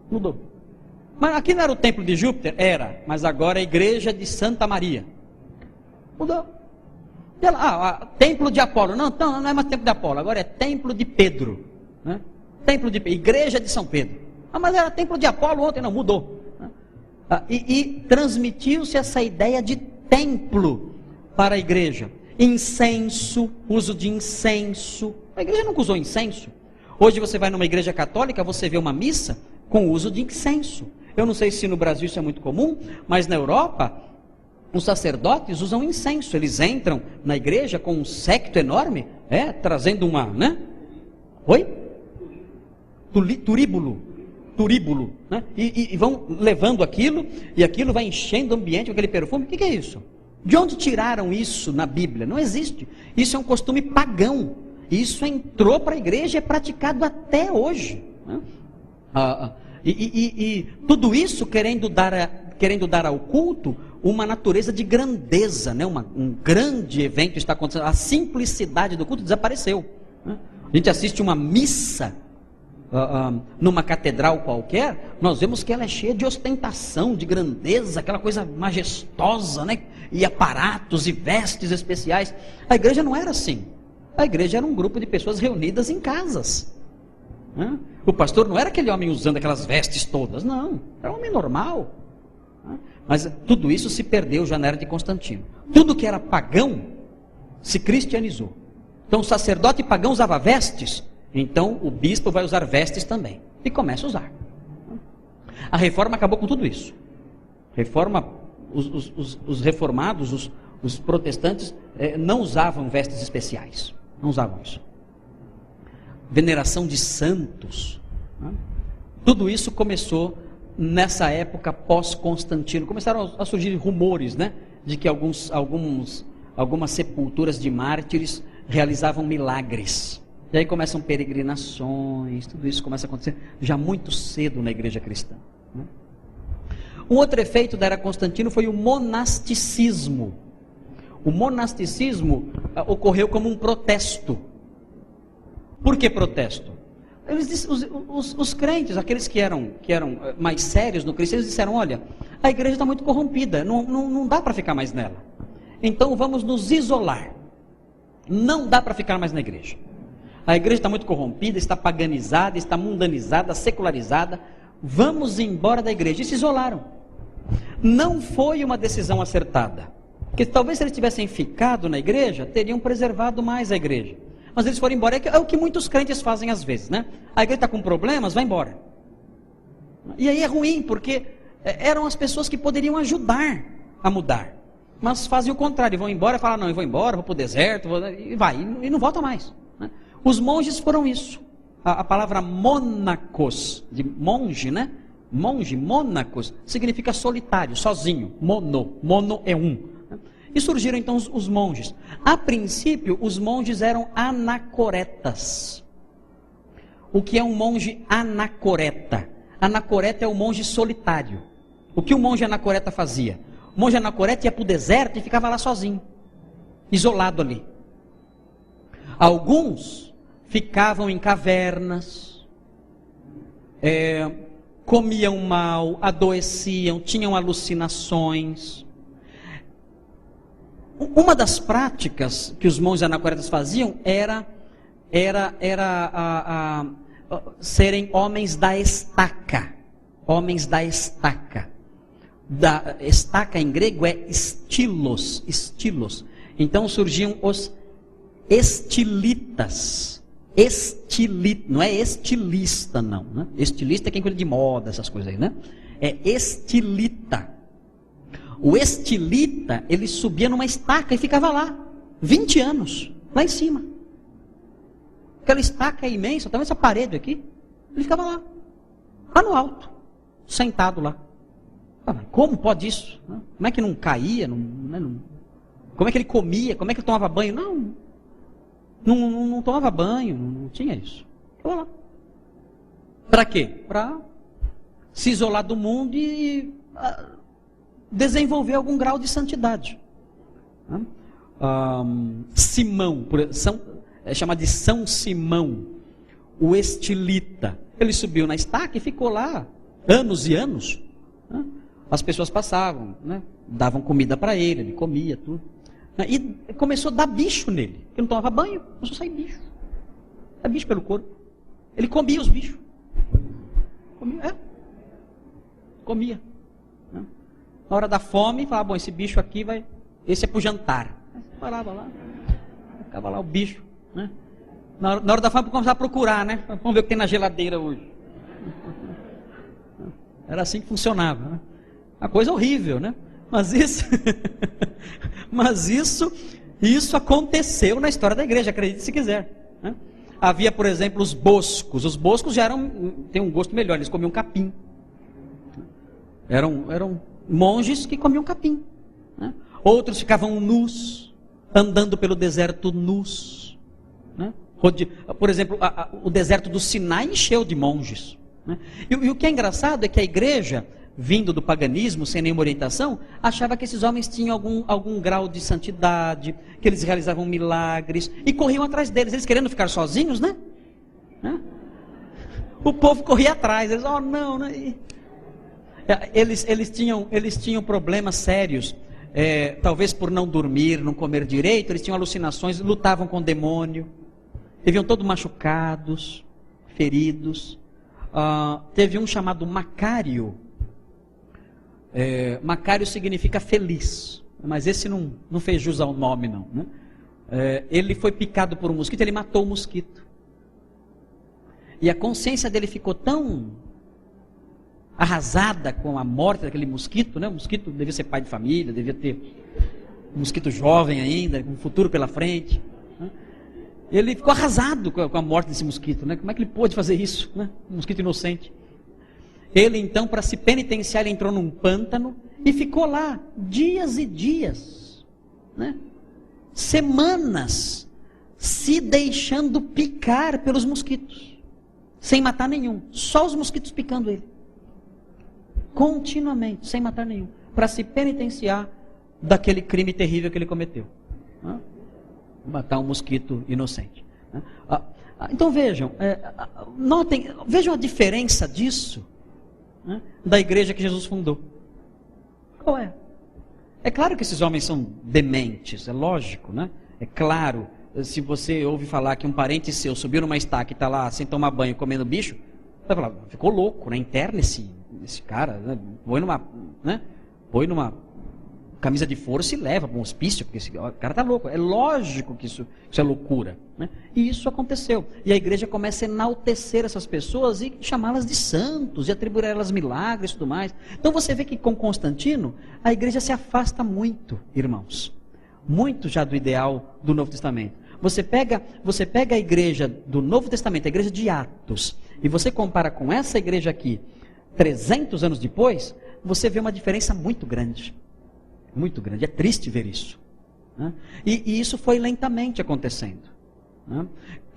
Mudou. Mas aqui não era o templo de Júpiter? Era, mas agora é a igreja de Santa Maria. Mudou. Templo de Apolo. Não é mais templo de Apolo, agora é templo de Pedro. Né? Templo de igreja de São Pedro. Mas era templo de Apolo ontem, não, mudou. E transmitiu-se essa ideia de templo para a igreja. Incenso, uso de incenso. A igreja nunca usou incenso. Hoje você vai numa igreja católica, você vê uma missa com uso de incenso. Eu não sei se no Brasil isso é muito comum, mas na Europa, os sacerdotes usam incenso. Eles entram na igreja com um séquito enorme, trazendo uma, né? Oi? Turíbulo, né? E vão levando aquilo, e aquilo vai enchendo o ambiente com aquele perfume. O que é isso? De onde tiraram isso na Bíblia? Não existe. Isso é um costume pagão. Isso entrou para a igreja e é praticado até hoje. Né? E tudo isso querendo dar ao culto uma natureza de grandeza, né? Um grande evento está acontecendo. A simplicidade do culto desapareceu. Né? A gente assiste uma missa numa catedral qualquer, nós vemos que ela é cheia de ostentação, de grandeza, aquela coisa majestosa, né? E aparatos e vestes especiais. A igreja não era assim. A igreja era um grupo de pessoas reunidas em casas. Né? O pastor não era aquele homem usando aquelas vestes todas, não. Era um homem normal. Né? Mas tudo isso se perdeu já na era de Constantino. Tudo que era pagão se cristianizou. Então o sacerdote pagão usava vestes, então o bispo vai usar vestes também. E começa a usar. A reforma acabou com tudo isso. Os reformados, os protestantes, não usavam vestes especiais. Não usavam isso. Veneração de santos. Né? Tudo isso começou nessa época pós-Constantino. Começaram a surgir rumores, né? De que algumas sepulturas de mártires realizavam milagres. E aí começam peregrinações, tudo isso começa a acontecer já muito cedo na igreja cristã. Né? Um outro efeito da era Constantino foi o monasticismo. O monasticismo ocorreu como um protesto. Por que protesto? Os crentes, aqueles que eram mais sérios no cristianismo, disseram: olha, a igreja está muito corrompida, não dá para ficar mais nela. Então vamos nos isolar. Não dá para ficar mais na igreja. A igreja está muito corrompida, está paganizada, está mundanizada, secularizada. Vamos embora da igreja. E se isolaram. Não foi uma decisão acertada. Porque talvez se eles tivessem ficado na igreja, teriam preservado mais a igreja. Mas eles foram embora. É o que muitos crentes fazem às vezes, né? A igreja está com problemas, vai embora. E aí é ruim, porque eram as pessoas que poderiam ajudar a mudar. Mas fazem o contrário, vão embora e falam: não, eu vou embora, vou para o deserto, e não volta mais. Né? Os monges foram isso. A palavra mônacos, de monge, né? Monge, mônacos, significa solitário, sozinho. Mono é um. E surgiram então os monges. A princípio, os monges eram anacoretas. O que é um monge anacoreta? Anacoreta é o monge solitário. O que o monge anacoreta fazia? O monge anacoreta ia para o deserto e ficava lá sozinho, isolado ali. Alguns ficavam em cavernas, comiam mal, adoeciam, tinham alucinações. Uma das práticas que os monges anacoretas faziam era serem homens da estaca. Homens da estaca. Estaca em grego é estilos. Então surgiam os estilitas. Não é estilista, não. Né? Estilista é quem cuida de moda, essas coisas aí, né? É estilita. O estilita, ele subia numa estaca e ficava lá, 20 anos, lá em cima. Aquela estaca é imensa, tá vendo essa parede aqui? Ele ficava lá no alto, sentado lá. Como pode isso? Como é que não caía? Como é que ele comia? Como é que ele tomava banho? Não tomava banho, não tinha isso. Ficava lá. Para quê? Para se isolar do mundo e desenvolver algum grau de santidade. Simão, é chamado de São Simão, o estilita. Ele subiu na estaca e ficou lá anos e anos. As pessoas passavam, né? Davam comida para ele, ele comia tudo. E começou a dar bicho nele. Ele não tomava banho, começou a sair bicho. É bicho pelo corpo. Ele comia os bichos. Comia. Na hora da fome, falava, bom, esse bicho aqui vai... Esse é pro jantar. Parava lá. Ficava lá o bicho. Né? Na hora da fome, começava a procurar, né? Vamos ver o que tem na geladeira hoje. Era assim que funcionava. Né? Uma coisa horrível, né? Mas isso aconteceu na história da igreja, acredite se quiser. Né? Havia, por exemplo, os boscos. Os boscos já têm um gosto melhor, eles comiam capim. Eram monges que comiam capim. Né? Outros ficavam nus, andando pelo deserto nus. Né? Por exemplo, o deserto do Sinai encheu de monges. Né? E o que é engraçado é que a igreja, vindo do paganismo, sem nenhuma orientação, achava que esses homens tinham algum grau de santidade, que eles realizavam milagres, e corriam atrás deles, eles querendo ficar sozinhos, né? O povo corria atrás, eles, não, né? Eles tinham problemas sérios, talvez por não dormir, não comer direito, eles tinham alucinações, lutavam com o demônio, viviam todos machucados, feridos. Teve um chamado Macário. Macário significa feliz, mas esse não fez jus ao nome, não. Né? Ele foi picado por um mosquito, ele matou o mosquito. E a consciência dele ficou tão arrasada com a morte daquele mosquito, né? O mosquito devia ser pai de família, devia ter um mosquito jovem ainda, com um futuro pela frente. Né? Ele ficou arrasado com a morte desse mosquito, né? Como é que ele pôde fazer isso, né? Um mosquito inocente. Ele então, para se penitenciar, ele entrou num pântano e ficou lá dias e dias, né? Semanas, se deixando picar pelos mosquitos, sem matar nenhum, só os mosquitos picando ele, continuamente, sem matar nenhum, para se penitenciar daquele crime terrível que ele cometeu, né? Matar um mosquito inocente. Né? Então vejam, vejam a diferença disso, né, da igreja que Jesus fundou. Qual é? É claro que esses homens são dementes, é lógico, né? É claro, se você ouve falar que um parente seu subiu numa estaca e está lá sem tomar banho, comendo bicho, vai falar, ficou louco, né? Interna esse cara, né? Põe numa camisa de força e leva para um hospício, porque esse cara está louco. É lógico que isso é loucura. Né? E isso aconteceu. E a igreja começa a enaltecer essas pessoas e chamá-las de santos, e atribuir a elas milagres e tudo mais. Então você vê que com Constantino, a igreja se afasta muito, irmãos. Muito já do ideal do Novo Testamento. Você pega a igreja do Novo Testamento, a igreja de Atos, e você compara com essa igreja aqui, 300 anos depois, você vê uma diferença muito grande. Muito grande, é triste ver isso. Né? E isso foi lentamente acontecendo. Né?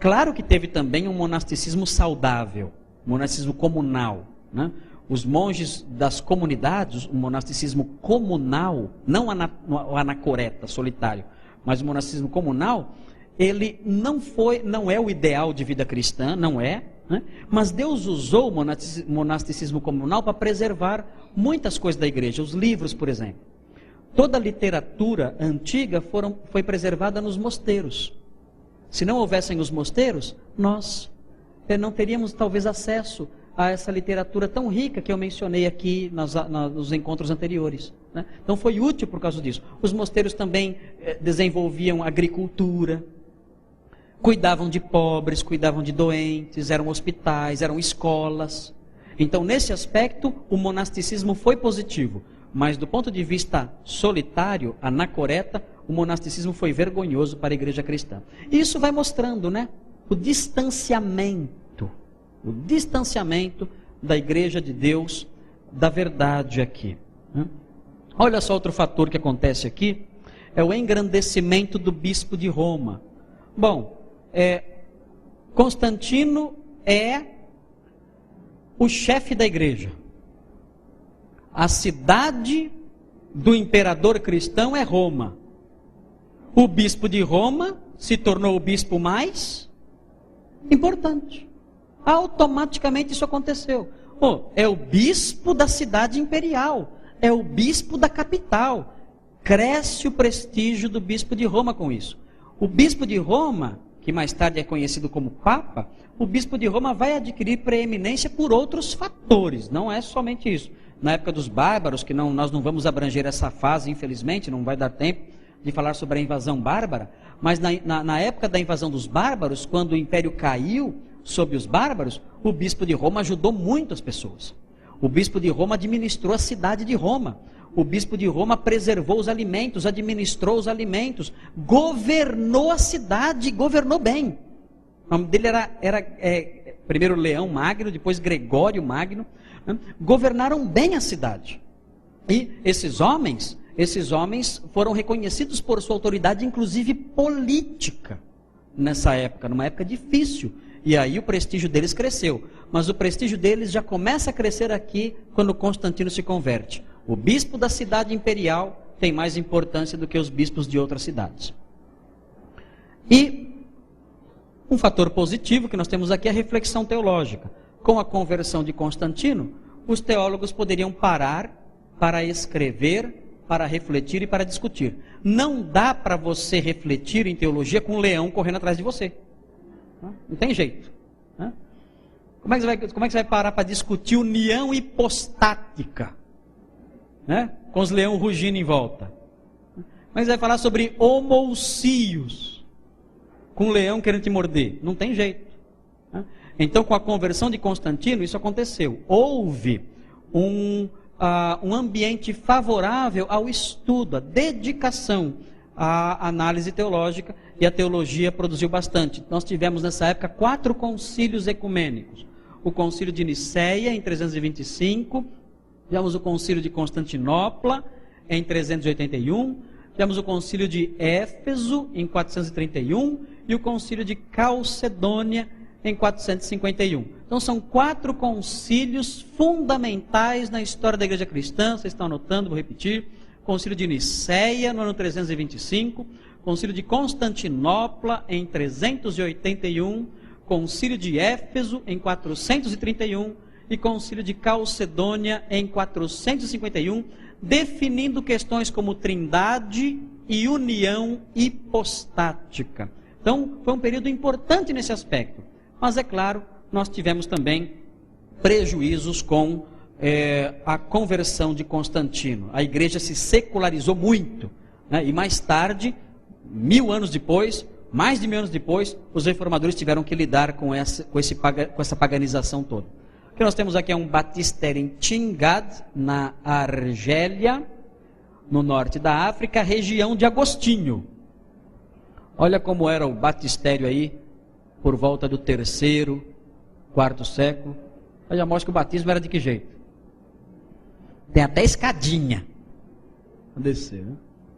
Claro que teve também um monasticismo saudável, um monasticismo comunal. Né? Os monges das comunidades, o monasticismo comunal, não o anacoreta, solitário, mas o monasticismo comunal, ele não é o ideal de vida cristã, não é, né? Mas Deus usou o monasticismo comunal para preservar muitas coisas da igreja, os livros, por exemplo. Toda a literatura antiga foi preservada nos mosteiros. Se não houvessem os mosteiros, nós não teríamos talvez acesso a essa literatura tão rica que eu mencionei aqui nos encontros anteriores, né? Então foi útil por causa disso. Os mosteiros também desenvolviam agricultura, cuidavam de pobres, cuidavam de doentes, eram hospitais, eram escolas. Então, nesse aspecto, o monasticismo foi positivo. Mas do ponto de vista solitário, anacoreta, o monasticismo foi vergonhoso para a igreja cristã. E isso vai mostrando, né, o distanciamento da igreja de Deus da verdade aqui. Olha só outro fator que acontece aqui, é o engrandecimento do bispo de Roma. Bom, Constantino é o chefe da igreja. A cidade do imperador cristão é Roma. O bispo de Roma se tornou o bispo mais importante. Automaticamente isso aconteceu. É o bispo da cidade imperial. É o bispo da capital. Cresce o prestígio do bispo de Roma com isso. O bispo de Roma, que mais tarde é conhecido como Papa, o bispo de Roma vai adquirir preeminência por outros fatores. Não é somente isso. Na época dos bárbaros, que nós não vamos abranger essa fase, infelizmente, não vai dar tempo de falar sobre a invasão bárbara, mas na época da invasão dos bárbaros, quando o império caiu sob os bárbaros, o bispo de Roma ajudou muito as pessoas. O bispo de Roma administrou a cidade de Roma. O bispo de Roma preservou os alimentos, administrou os alimentos, governou a cidade, governou bem. O nome dele era primeiro Leão Magno, depois Gregório Magno. Governaram bem a cidade. E esses homens foram reconhecidos por sua autoridade, inclusive política, nessa época, numa época difícil. E aí o prestígio deles cresceu. Mas o prestígio deles já começa a crescer aqui, quando Constantino se converte. O bispo da cidade imperial tem mais importância do que os bispos de outras cidades. E um fator positivo que nós temos aqui é a reflexão teológica. Com a conversão de Constantino, os teólogos poderiam parar para escrever, para refletir e para discutir. Não dá para você refletir em teologia com um leão correndo atrás de você. Não tem jeito. Como é que você vai parar para discutir união hipostática? Com os leões rugindo em volta. Como é que você vai falar sobre homoucios com um leão querendo te morder? Não tem jeito. Então, com a conversão de Constantino, isso aconteceu. Houve um ambiente favorável ao estudo, à dedicação à análise teológica, e a teologia produziu bastante. Nós tivemos nessa época 4 concílios ecumênicos. O concílio de Nicéia, em 325, tivemos o concílio de Constantinopla, em 381, tivemos o concílio de Éfeso, em 431, e o concílio de Calcedônia, em 451. Então são 4 concílios fundamentais na história da igreja cristã. Vocês estão anotando, vou repetir. Concílio de Nicéia, no ano 325. Concílio de Constantinopla, em 381. Concílio de Éfeso, em 431. E concílio de Calcedônia, em 451. Definindo questões como trindade e união hipostática. Então foi um período importante nesse aspecto. Mas é claro, nós tivemos também prejuízos com a conversão de Constantino. A igreja se secularizou muito, né? E mais tarde, mais de 1000 anos depois, os reformadores tiveram que lidar com essa paganização toda. O que nós temos aqui é um batistério em Tingad, na Argélia, no norte da África, região de Agostinho. Olha como era o batistério aí, por volta do 3º, 4º século. Aí já mostra que o batismo era de que jeito? Tem até escadinha. Vou descer, né?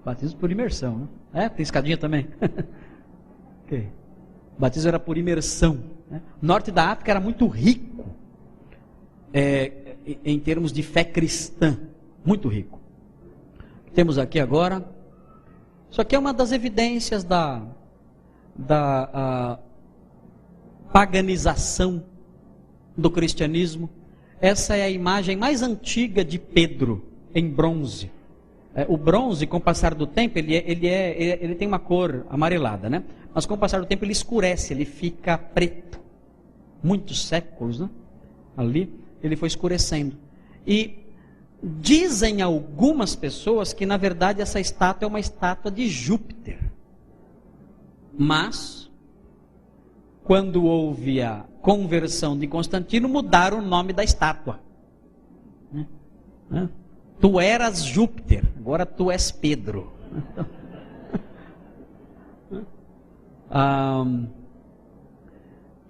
Batismo por imersão, né? Tem escadinha também? Okay. O batismo era por imersão, né? O norte da África era muito rico, em termos de fé cristã. Muito rico. Temos aqui agora, isso aqui é uma das evidências da paganização do cristianismo. Essa é a imagem mais antiga de Pedro, em bronze. O bronze, com o passar do tempo, ele tem uma cor amarelada, né? Mas com o passar do tempo ele escurece, ele fica preto. Muitos séculos, né? Ali ele foi escurecendo. E dizem algumas pessoas que na verdade essa estátua é uma estátua de Júpiter. Mas, quando houve a conversão de Constantino, mudaram o nome da estátua. Tu eras Júpiter, agora tu és Pedro.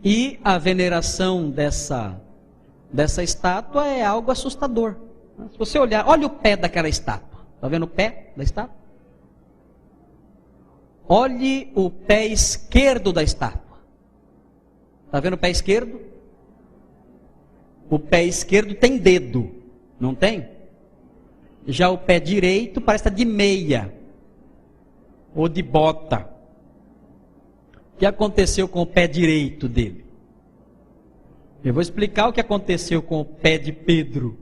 E a veneração dessa estátua é algo assustador. Se você olhar, olha o pé daquela estátua. Está vendo o pé da estátua? Olhe o pé esquerdo da estátua. Está vendo o pé esquerdo? O pé esquerdo tem dedo, não tem? Já o pé direito parece estar de meia ou de bota. O que aconteceu com o pé direito dele? Eu vou explicar o que aconteceu com o pé de Pedro.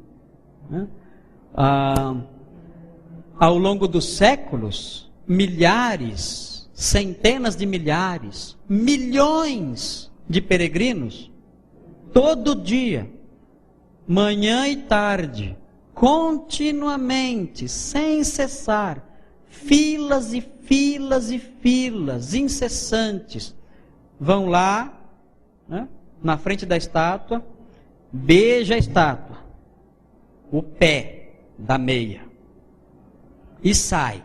Ao longo dos séculos, milhares, centenas de milhares, milhões de peregrinos, todo dia, manhã e tarde, continuamente, sem cessar, filas e filas e filas incessantes, vão lá, né, na frente da estátua, beija a estátua, o pé da meia, e sai.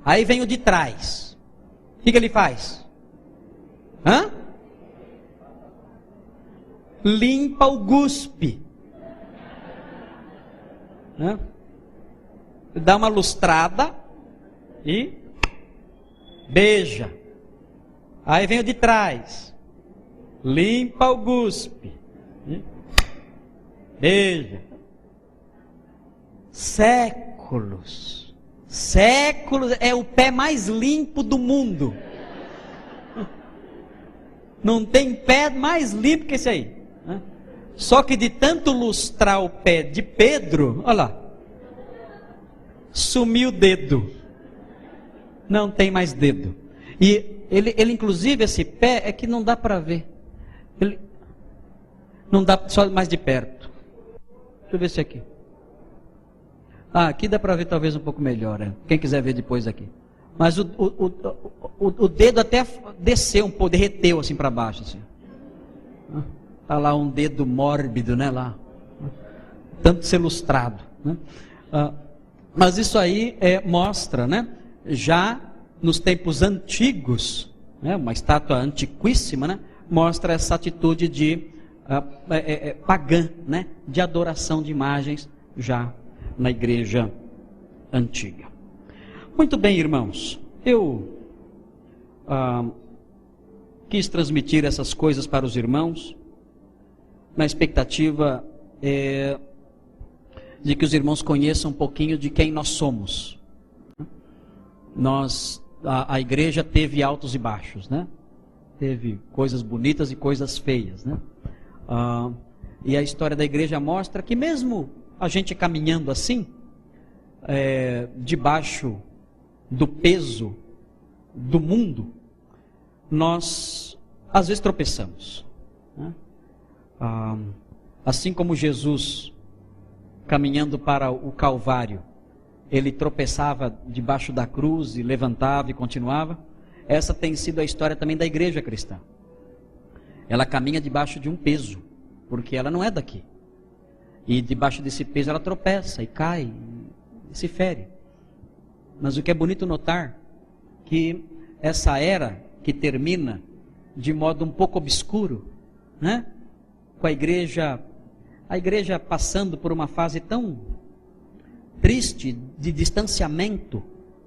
Aí vem o de trás. O que ele faz? Limpa o guspe. Dá uma lustrada e beija. Aí vem o de trás. Limpa o guspe. Beija. Séculos. Séculos é o pé mais limpo do mundo. Não tem pé mais limpo que esse aí. Só que de tanto lustrar o pé de Pedro, olha lá, sumiu o dedo. Não tem mais dedo. E ele inclusive, esse pé é que não dá para ver. Ele não dá só mais de perto. Deixa eu ver se aqui. Aqui dá para ver talvez um pouco melhor. Quem quiser ver depois aqui. Mas o dedo até desceu um pouco, derreteu assim para baixo. Assim. Está lá um dedo mórbido, né? Lá. Tanto ser lustrado. Né? Mas isso aí mostra, né? Já nos tempos antigos, né? Uma estátua antiquíssima, né? Mostra essa atitude de pagã, né? De adoração de imagens já na igreja antiga. Muito bem, irmãos, eu quis transmitir essas coisas para os irmãos, na expectativa de que os irmãos conheçam um pouquinho de quem nós somos. A igreja teve altos e baixos, né? Teve coisas bonitas e coisas feias, né? E a história da igreja mostra que mesmo a gente caminhando assim, debaixo do peso do mundo, nós às vezes tropeçamos, né? Assim como Jesus, caminhando para o Calvário, ele tropeçava debaixo da cruz e levantava e continuava. Essa tem sido a história também da igreja cristã. Ela caminha debaixo de um peso, porque ela não é daqui. E debaixo desse peso ela tropeça e cai e se fere. Mas o que é bonito notar, que essa era que termina de modo um pouco obscuro, né? Com a igreja passando por uma fase tão triste de distanciamento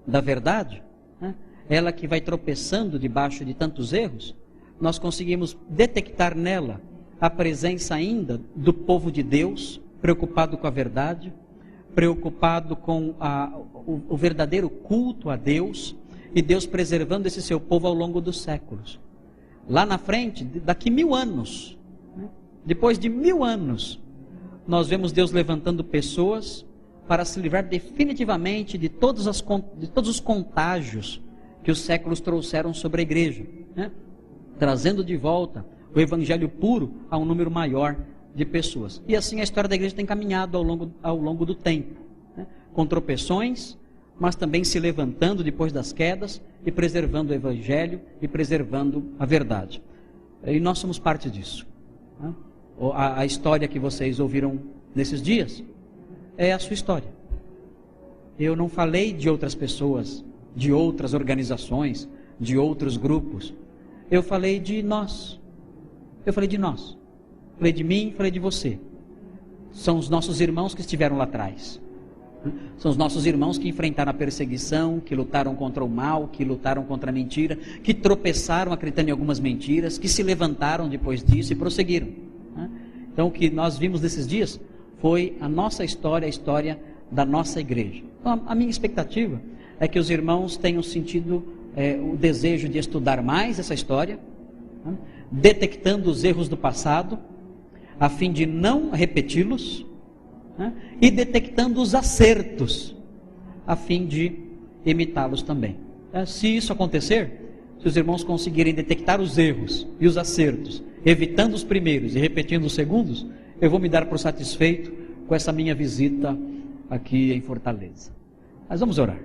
da verdade, né? Ela que vai tropeçando debaixo de tantos erros, nós conseguimos detectar nela a presença ainda do povo de Deus, preocupado com a verdade, preocupado com o verdadeiro culto a Deus, e Deus preservando esse seu povo ao longo dos séculos. Lá na frente, daqui 1000 anos, né? Depois de 1000 anos, nós vemos Deus levantando pessoas para se livrar definitivamente de todos os contágios que os séculos trouxeram sobre a igreja, né? Trazendo de volta o evangelho puro a um número maior de pessoas. E assim a história da igreja tem caminhado ao longo do tempo, né? Com tropeções, mas também se levantando depois das quedas e preservando o evangelho e preservando a verdade. E nós somos parte disso, né? A história que vocês ouviram nesses dias é a sua história. Eu não falei de outras pessoas, de outras organizações, de outros grupos. Eu falei de nós. Eu falei de nós. Falei de mim, falei de você. São os nossos irmãos que estiveram lá atrás. São os nossos irmãos que enfrentaram a perseguição, que lutaram contra o mal, que lutaram contra a mentira, que tropeçaram acreditando em algumas mentiras, que se levantaram depois disso e prosseguiram. Então o que nós vimos nesses dias foi a nossa história, a história da nossa igreja. Então, a minha expectativa é que os irmãos tenham sentido o desejo de estudar mais essa história, né? Detectando os erros do passado, a fim de não repeti-los, né? E detectando os acertos, a fim de imitá-los também. Se isso acontecer, se os irmãos conseguirem detectar os erros e os acertos, evitando os primeiros e repetindo os segundos, eu vou me dar por satisfeito com essa minha visita aqui em Fortaleza. Mas vamos orar.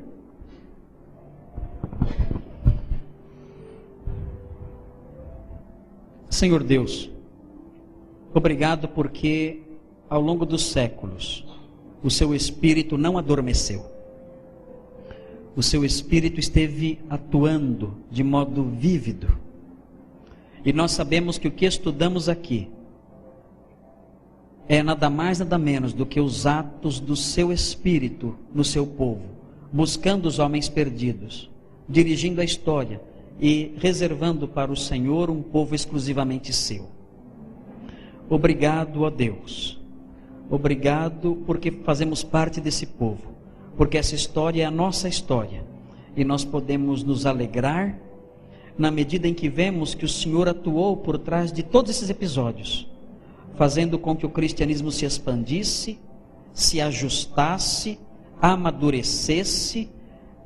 Senhor Deus, obrigado porque ao longo dos séculos o seu Espírito não adormeceu. O seu Espírito esteve atuando de modo vívido. E nós sabemos que o que estudamos aqui é nada mais, nada menos do que os atos do seu Espírito no seu povo, buscando os homens perdidos, dirigindo a história e reservando para o Senhor um povo exclusivamente seu. Obrigado, ó Deus. Obrigado porque fazemos parte desse povo, porque essa história é a nossa história e nós podemos nos alegrar na medida em que vemos que o Senhor atuou por trás de todos esses episódios, fazendo com que o cristianismo se expandisse, se ajustasse, amadurecesse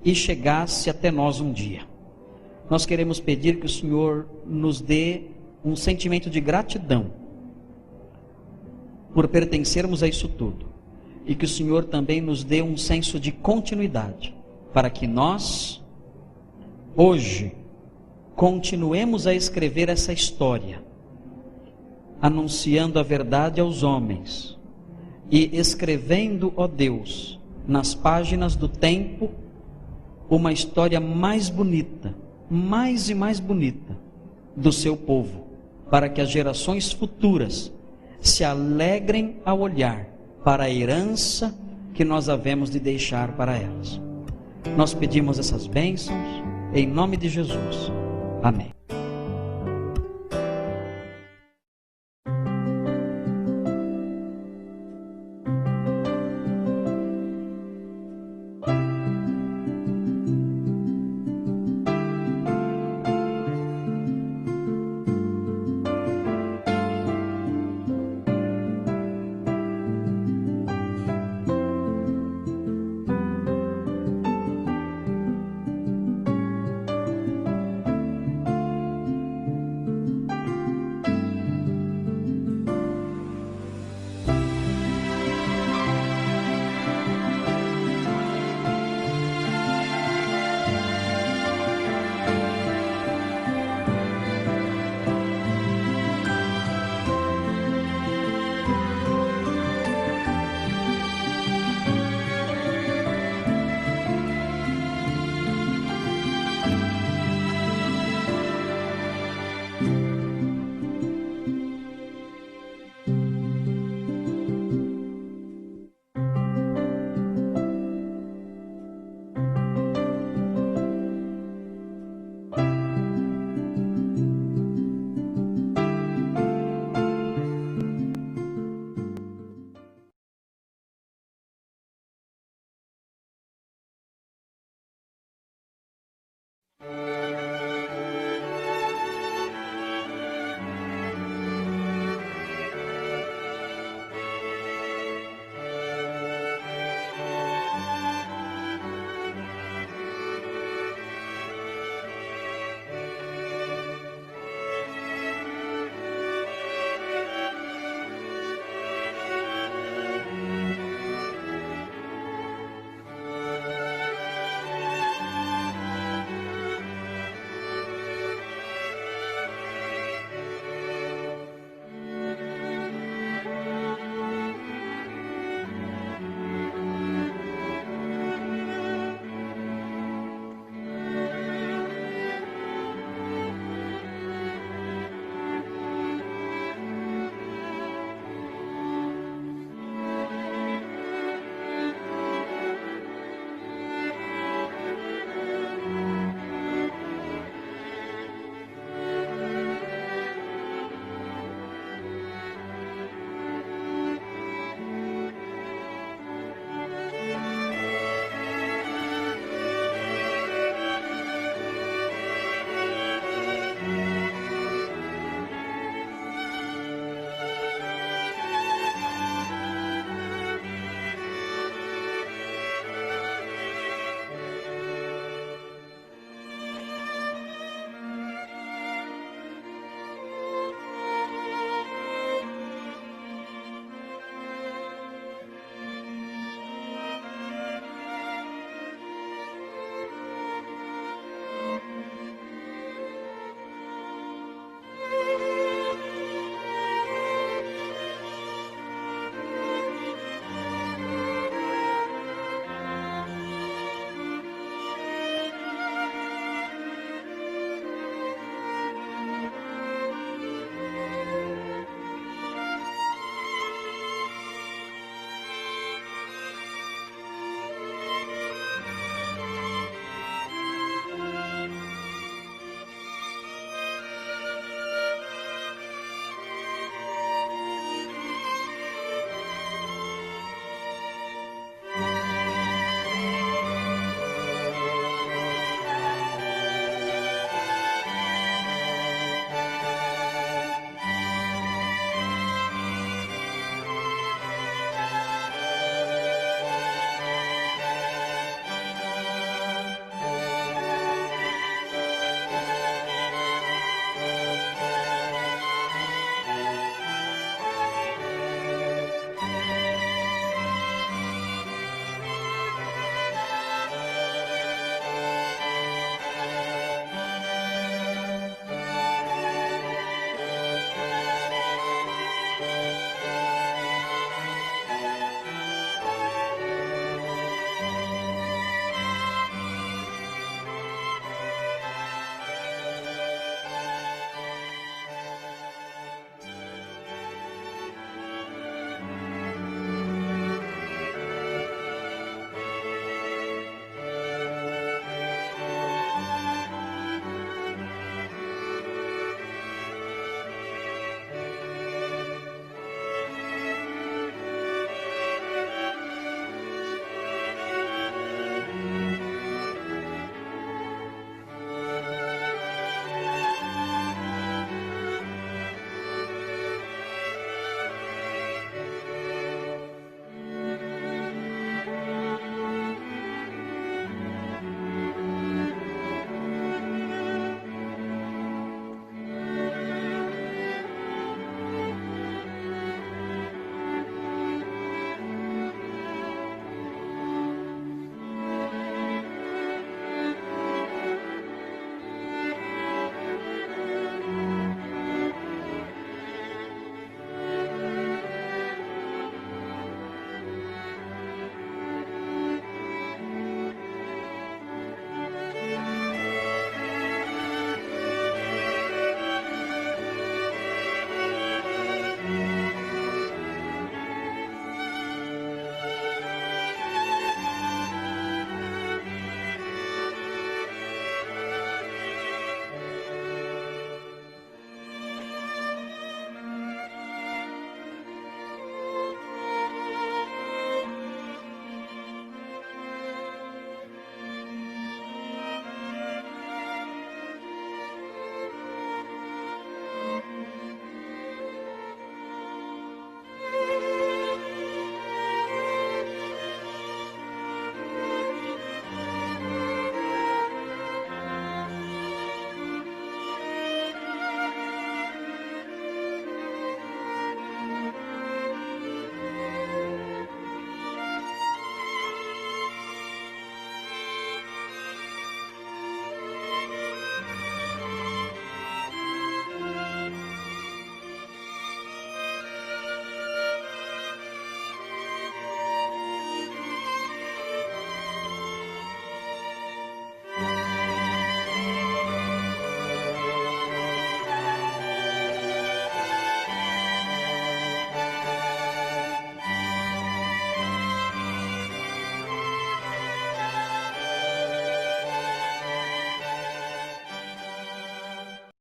e chegasse até nós um dia. Nós queremos pedir que o Senhor nos dê um sentimento de gratidão por pertencermos a isso tudo, e que o Senhor também nos dê um senso de continuidade, para que nós, hoje, continuemos a escrever essa história, anunciando a verdade aos homens e escrevendo, ó Deus, nas páginas do tempo, uma história mais bonita, mais e mais bonita do seu povo, para que as gerações futuras se alegrem ao olhar para a herança que nós havemos de deixar para elas. Nós pedimos essas bênçãos em nome de Jesus. Amém.